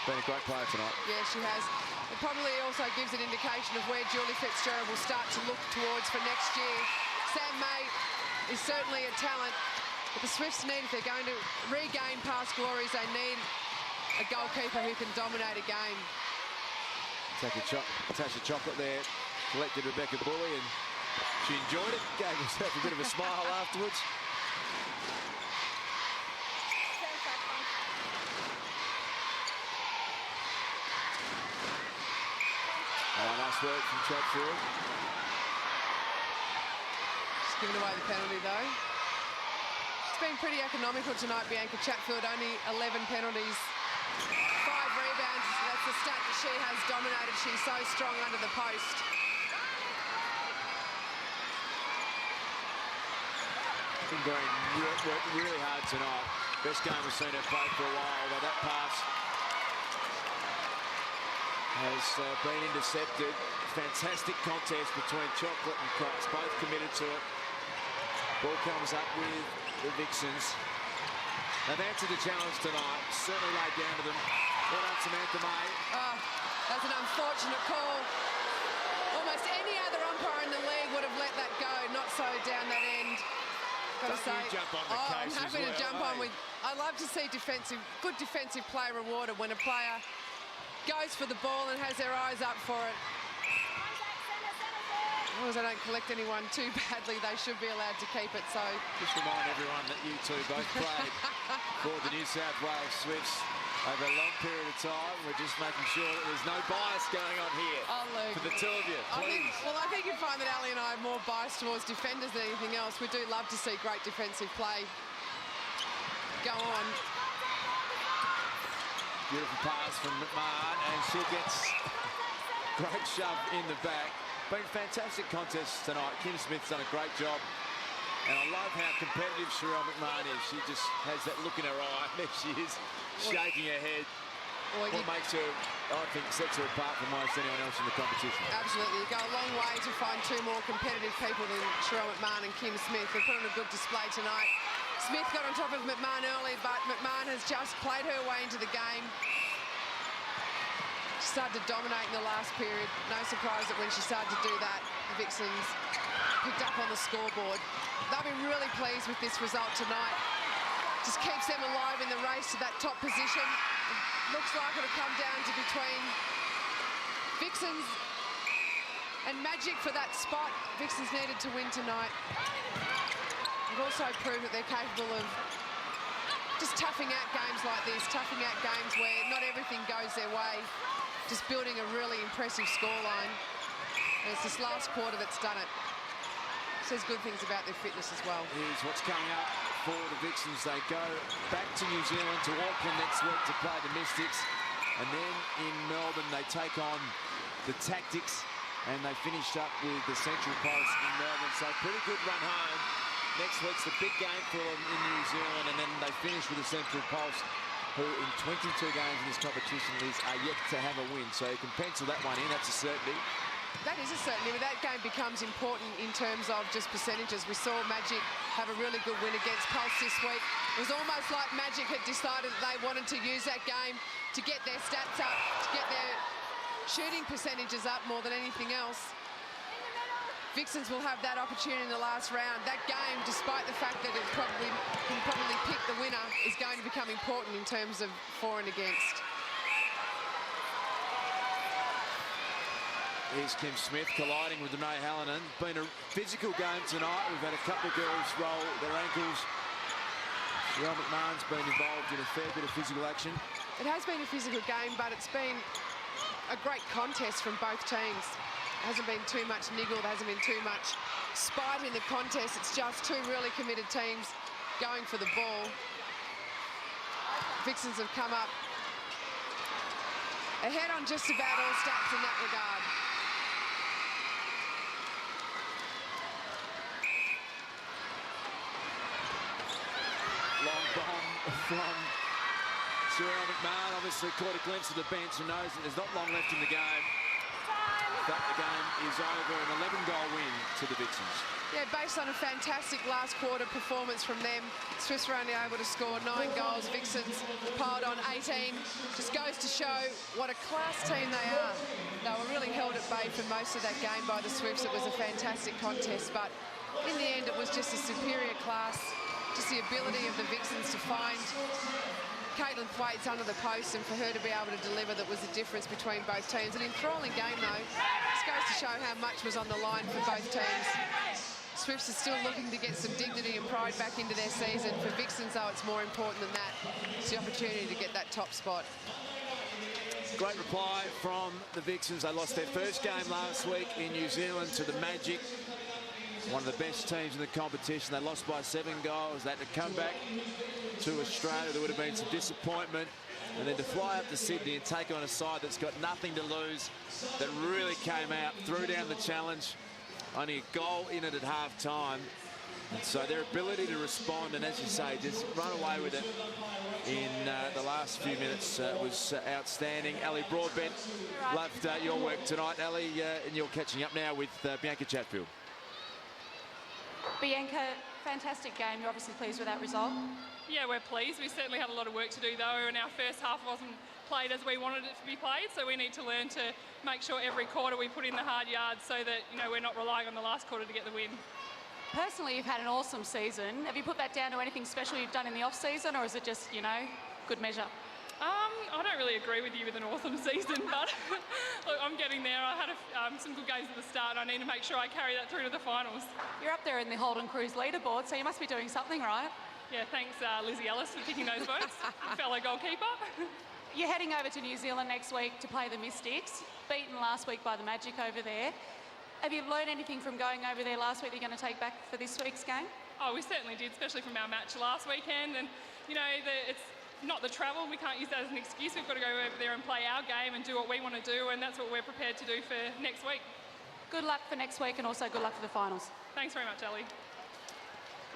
been a great player tonight. Yeah, she has. It probably also gives an indication of where Julie Fitzgerald will start to look towards for next year. Sam May is certainly a talent, but the Swifts need, if they're going to regain past glories, they need a goalkeeper who can dominate a game. Tasha Chocolate there collected Rebecca Bully, and she enjoyed it, gave herself a bit of a smile afterwards. Oh, nice work from Chatfield. Just giving away the penalty though. It's been pretty economical tonight, Bianca Chatfield, only 11 penalties. 5 rebounds, that's the stat that she has dominated. She's so strong under the post. Green worked really hard tonight. Best game we've seen her play for a while, although that pass has been intercepted. Fantastic contest between Chocolate and Cox, both committed to it. Ball comes up with the Vixens. They've answered the challenge tonight, certainly laid down to them. Well done, Samantha May. Oh, that's an unfortunate call. Almost any other umpire in the league would have let that go, not so down that end. Got to say, jump on the I'm case happy as to well, jump on with. I love to see good defensive play rewarded when a player goes for the ball and has their eyes up for it. As long as they don't collect anyone too badly, they should be allowed to keep it. So just remind everyone that you two both played for the New South Wales Swifts over a long period of time. We're just making sure that there's no bias going on here for the two of you, please. I think you'd find that Ali and I are more biased towards defenders than anything else. We do love to see great defensive play go on. Beautiful pass from McMahon, and she gets great shove in the back. Been fantastic contests tonight. Kim Smith's done a great job. And I love how competitive Sherelle McMahon is. She just has that look in her eye. There she is, shaking her head. What makes her, I think, sets her apart from most anyone else in the competition. Absolutely. You go a long way to find 2 more competitive people than Sherelle McMahon and Kim Smith. They put on a good display tonight. Smith got on top of McMahon early, but McMahon has just played her way into the game. She started to dominate in the last period. No surprise that when she started to do that, the Vixens picked up on the scoreboard. They'll be really pleased with this result tonight. Just keeps them alive in the race to that top position. It looks like it'll come down to between Vixens and Magic for that spot. Vixens needed to win tonight. They've also proved that they're capable of just toughing out games like this, toughing out games where not everything goes their way. Just building a really impressive scoreline. And it's this last quarter that's done it. Says good things about their fitness as well. Here's what's coming up for the Vixens. They go back to New Zealand, to Auckland next week to play the Mystics. And then in Melbourne, they take on the Tactics. And they finished up with the Central Coast in Melbourne. So pretty good run home. Next week's the big game for them in New Zealand. And then they finish with the Central Pulse, who in 22 games in this competition are yet to have a win. So you can pencil that one in, that's a certainty. That is a certainty, but that game becomes important in terms of just percentages. We saw Magic have a really good win against Pulse this week. It was almost like Magic had decided that they wanted to use that game to get their stats up, to get their shooting percentages up more than anything else. Vixens will have that opportunity in the last round. That game, despite the fact that it can probably pick the winner, is going to become important in terms of for and against. Here's Kim Smith colliding with Renee Hallinan. Been a physical game tonight. We've had a couple of girls roll their ankles. Sherelle McMahon's been involved in a fair bit of physical action. It has been a physical game, but it's been a great contest from both teams. There hasn't been too much niggle, there hasn't been too much spite in the contest. It's just two really committed teams going for the ball. Vixens have come up ahead on just about all stats in that regard. Long bomb from Cyril McMahon. Obviously caught a glimpse of the bench and knows that there's not long left in the game. But the game is over, an 11-goal win to the Vixens. Yeah, based on a fantastic last quarter performance from them, Swifts were only able to score 9 goals. Vixens piled on 18. Just goes to show what a class team they are. They were really held at bay for most of that game by the Swifts. It was a fantastic contest, but in the end, it was just a superior class. Just the ability of the Vixens to find Caitlin Thwaites under the post, and for her to be able to deliver, that was the difference between both teams. An enthralling game, though. Just goes to show how much was on the line for both teams. Swifts are still looking to get some dignity and pride back into their season. For Vixens, though, it's more important than that. It's the opportunity to get that top spot. Great reply from the Vixens. They lost their first game last week in New Zealand to the Magic, one of the best teams in the competition. They lost by 7 goals. They had to come back to Australia. There would have been some disappointment. And then to fly up to Sydney and take on a side that's got nothing to lose, that really came out, threw down the challenge. Only a goal in it at half-time. And so their ability to respond and, as you say, just run away with it in the last few minutes was outstanding. Ali Broadbent, loved your work tonight, Ali, and you're catching up now with Bianca Chatfield. Bianca, fantastic game. You're obviously pleased with that result. Yeah, we're pleased. We certainly had a lot of work to do, though, and our first half wasn't played as we wanted it to be played, so we need to learn to make sure every quarter we put in the hard yards so that, you know, we're not relying on the last quarter to get the win. Personally, you've had an awesome season. Have you put that down to anything special you've done in the off-season, or is it just, you know, good measure? I don't really agree with you with an awesome season, but look, I'm getting there. I had some good games at the start, and I need to make sure I carry that through to the finals. You're up there in the Holden Cruise leaderboard, so you must be doing something right. Yeah, thanks Lizzie Ellis for picking those votes, fellow goalkeeper. You're heading over to New Zealand next week to play the Mystics, beaten last week by the Magic over there. Have you learned anything from going over there last week that you're going to take back for this week's game? Oh, we certainly did, especially from our match last weekend. And, you know, it's not the travel. We can't use that as an excuse. We've got to go over there and play our game and do what we want to do, and that's what we're prepared to do for next week. Good luck for next week, and also good luck for the finals. Thanks very much, Ali.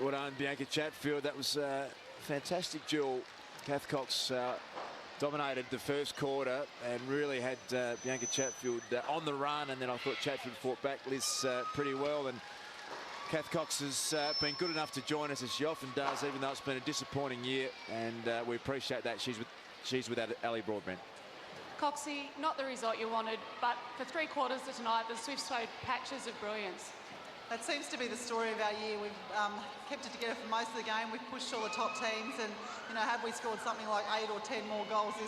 Well done, Bianca Chatfield. That was a fantastic duel. Kath Cox dominated the first quarter and really had Bianca Chatfield on the run, and then I thought Chatfield fought back Liz pretty well, and Kath Cox has been good enough to join us, as she often does, even though it's been a disappointing year, and we appreciate that. She's with Ali Broadbent. Coxie, not the result you wanted, but for 3 quarters of tonight, the Swifts showed patches of brilliance. That seems to be the story of our year. We've kept it together for most of the game. We've pushed all the top teams, and you know, had we scored something like 8 or 10 more goals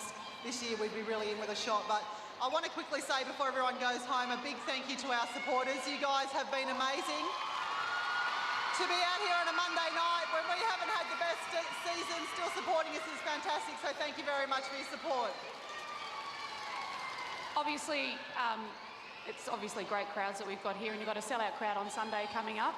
this year, we'd be really in with a shot. But I want to quickly say before everyone goes home, a big thank you to our supporters. You guys have been amazing. To be out here on a Monday night when we haven't had the best season, still supporting us is fantastic. So thank you very much for your support. Obviously, it's obviously great crowds that we've got here, and you've got a sellout crowd on Sunday coming up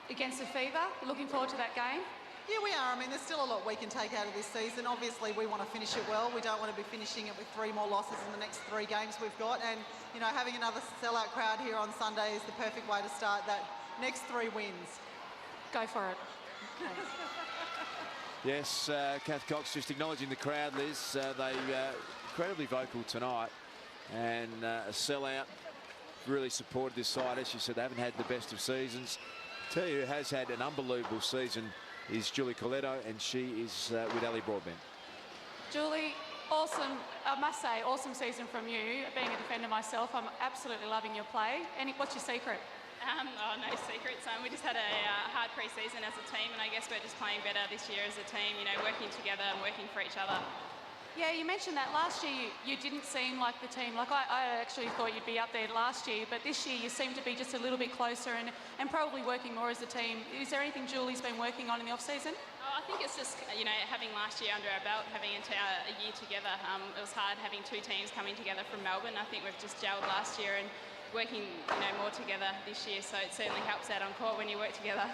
against the Fever. Looking forward to that game. Yeah, we are. I mean, there's still a lot we can take out of this season. Obviously, we want to finish it well. We don't want to be finishing it with 3 more losses in the next 3 games we've got. And, you know, having another sellout crowd here on Sunday is the perfect way to start that next 3 wins. Go for it. Yes, Kath Cox just acknowledging the crowd, Liz. They incredibly vocal tonight, and a sellout. Really supported this side. As she said, they haven't had the best of seasons. Tell you who has had an unbelievable season is Julie Coletto, and she is with Ali Broadbent. Julie, awesome, I must say, awesome season from you. Being a defender myself, I'm absolutely loving your play. What's your secret? No secrets. We just had a hard pre-season as a team, and I guess we're just playing better this year as a team, you know, working together and working for each other. Yeah, you mentioned that last year you didn't seem like the team. Like I actually thought you'd be up there last year, but this year you seem to be just a little bit closer and probably working more as a team. Is there anything Julie's been working on in the off-season? I think it's just, having last year under our belt, having a year together. It was hard having two teams coming together from Melbourne. I think we've just gelled last year and working, more together this year. So it certainly helps out on court when you work together.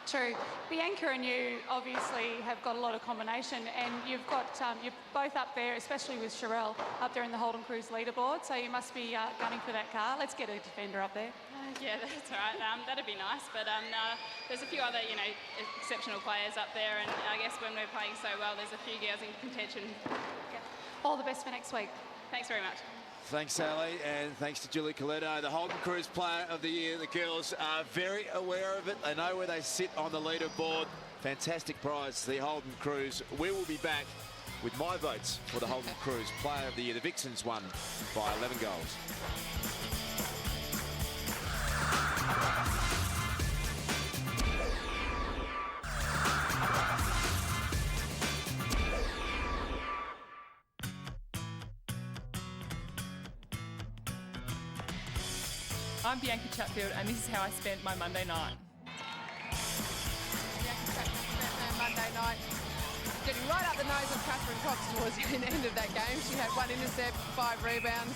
True. Bianca and you obviously have got a lot of combination, and you've got you're both up there, especially with Sherelle up there in the Holden Cruise leaderboard. So you must be gunning for that car. Let's get a defender up there. Yeah, that's all right. That'd be nice. But there's a few other, exceptional players up there, and I guess when we're playing so well, there's a few girls in contention. Okay. All the best for next week. Thanks very much. Thanks, Sally, and thanks to Julie Coletto, the Holden Cruise Player of the Year. The girls are very aware of it. They know where they sit on the leaderboard. Fantastic prize, the Holden Cruise. We will be back with my votes for the Holden Cruise Player of the Year. The Vixens won by 11 goals. I'm Bianca Chatfield, and this is how I spent my Monday night. Bianca Chatfield spent her Monday night getting right up the nose of Catherine Cox towards the end of that game. She had 1 intercept, 5 rebounds.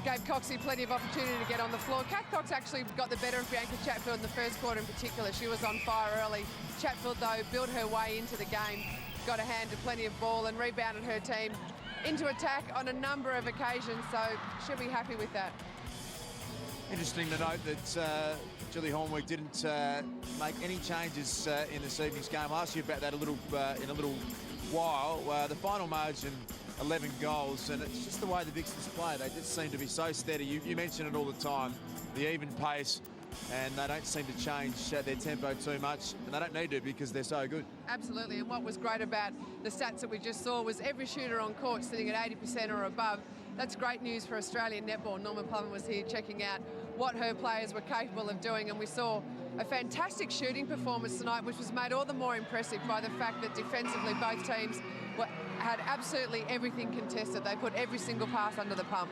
Gave Coxie plenty of opportunity to get on the floor. Kath Cox actually got the better of Bianca Chatfield in the first quarter in particular. She was on fire early. Chatfield, though, built her way into the game, got a hand to plenty of ball and rebounded her team into attack on a number of occasions, so she'll be happy with that. Interesting to note that Julie Hornwick didn't make any changes in this evening's game. I'll ask you about that in a little while. The final margin, 11 goals, and it's just the way the Vixens play. They just seem to be so steady. You mention it all the time, the even pace, and they don't seem to change their tempo too much, and they don't need to because they're so good. Absolutely, and what was great about the stats that we just saw was every shooter on court sitting at 80% or above. That's great news for Australian netball. Norman Plummer was here checking out what her players were capable of doing, and we saw a fantastic shooting performance tonight, which was made all the more impressive by the fact that defensively both teams had absolutely everything contested. They put every single pass under the pump.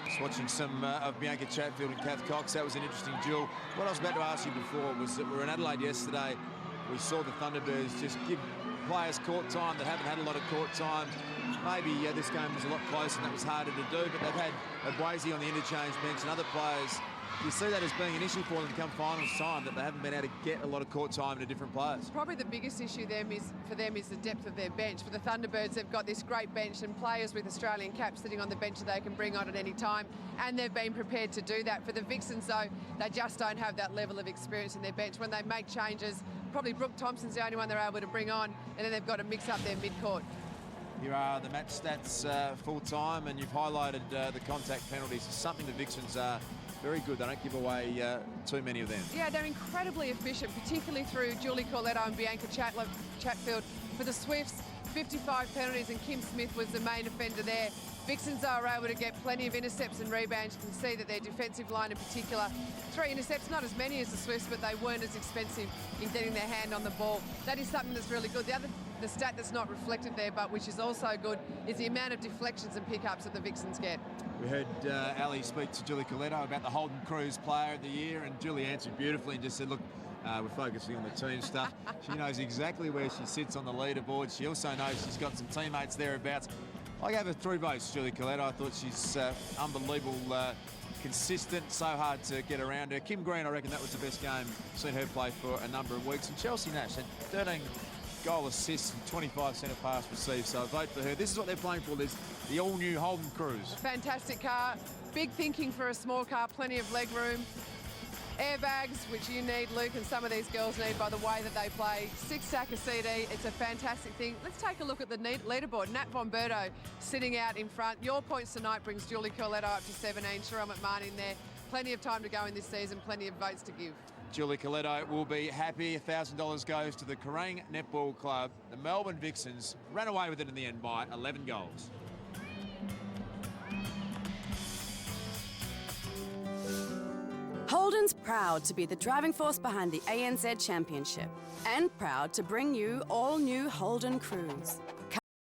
Just watching some of Bianca Chatfield and Kath Cox. That was an interesting duel. What I was about to ask you before was that we were in Adelaide yesterday. We saw the Thunderbirds just give players court time that haven't had a lot of court time. Maybe this game was a lot closer and that was harder to do, but they've had Boise on the interchange bench and other players. Do you see that as being an issue for them come finals time, that they haven't been able to get a lot of court time to different players? Probably the biggest issue for them is the depth of their bench. For the Thunderbirds, they've got this great bench and players with Australian caps sitting on the bench that they can bring on at any time, and they've been prepared to do that. For the Vixens, though, they just don't have that level of experience in their bench. When they make changes, probably Brooke Thompson's the only one they're able to bring on, and then they've got to mix up their mid-court. Here are the match stats full time, and you've highlighted the contact penalties. It's something the Vixens are very good. They don't give away too many of them. Yeah, they're incredibly efficient, particularly through Julie Coletto and Bianca Chatfield. For the Swifts, 55 penalties, and Kim Smith was the main offender there. Vixens are able to get plenty of intercepts and rebounds. You can see that their defensive line in particular, 3 intercepts, not as many as the Swifts, but they weren't as expensive in getting their hand on the ball. That is something that's really good. The stat that's not reflected there, but which is also good, is the amount of deflections and pickups that the Vixens get. We heard Ali speak to Julie Coletto about the Holden Cruise Player of the Year, and Julie answered beautifully and just said, look, we're focusing on the team stuff. She knows exactly where she sits on the leaderboard. She also knows she's got some teammates thereabouts. I gave her 3 votes, Julie Coletto. I thought she's unbelievable, consistent, so hard to get around her. Kim Green, I reckon that was the best game. I've seen her play for a number of weeks. And Chelsea Nash had 13 goal assists and 25 centre pass received, so I vote for her. This is what they're playing for, this the all-new Holden Cruise. Fantastic car, big thinking for a small car, plenty of leg room, airbags, which you need, Luke, and some of these girls need by the way that they play. 6-stacker CD, it's a fantastic thing. Let's take a look at the leaderboard. Nat Von Berto sitting out in front. Your points tonight brings Julie Coletto up to 17, Sherelle McMahon in there. Plenty of time to go in this season, plenty of votes to give. Julie Coletto will be happy. $1,000 goes to the Kerrang Netball Club. The Melbourne Vixens ran away with it in the end by 11 goals. Holden's proud to be the driving force behind the ANZ Championship and proud to bring you all new Holden Cruise.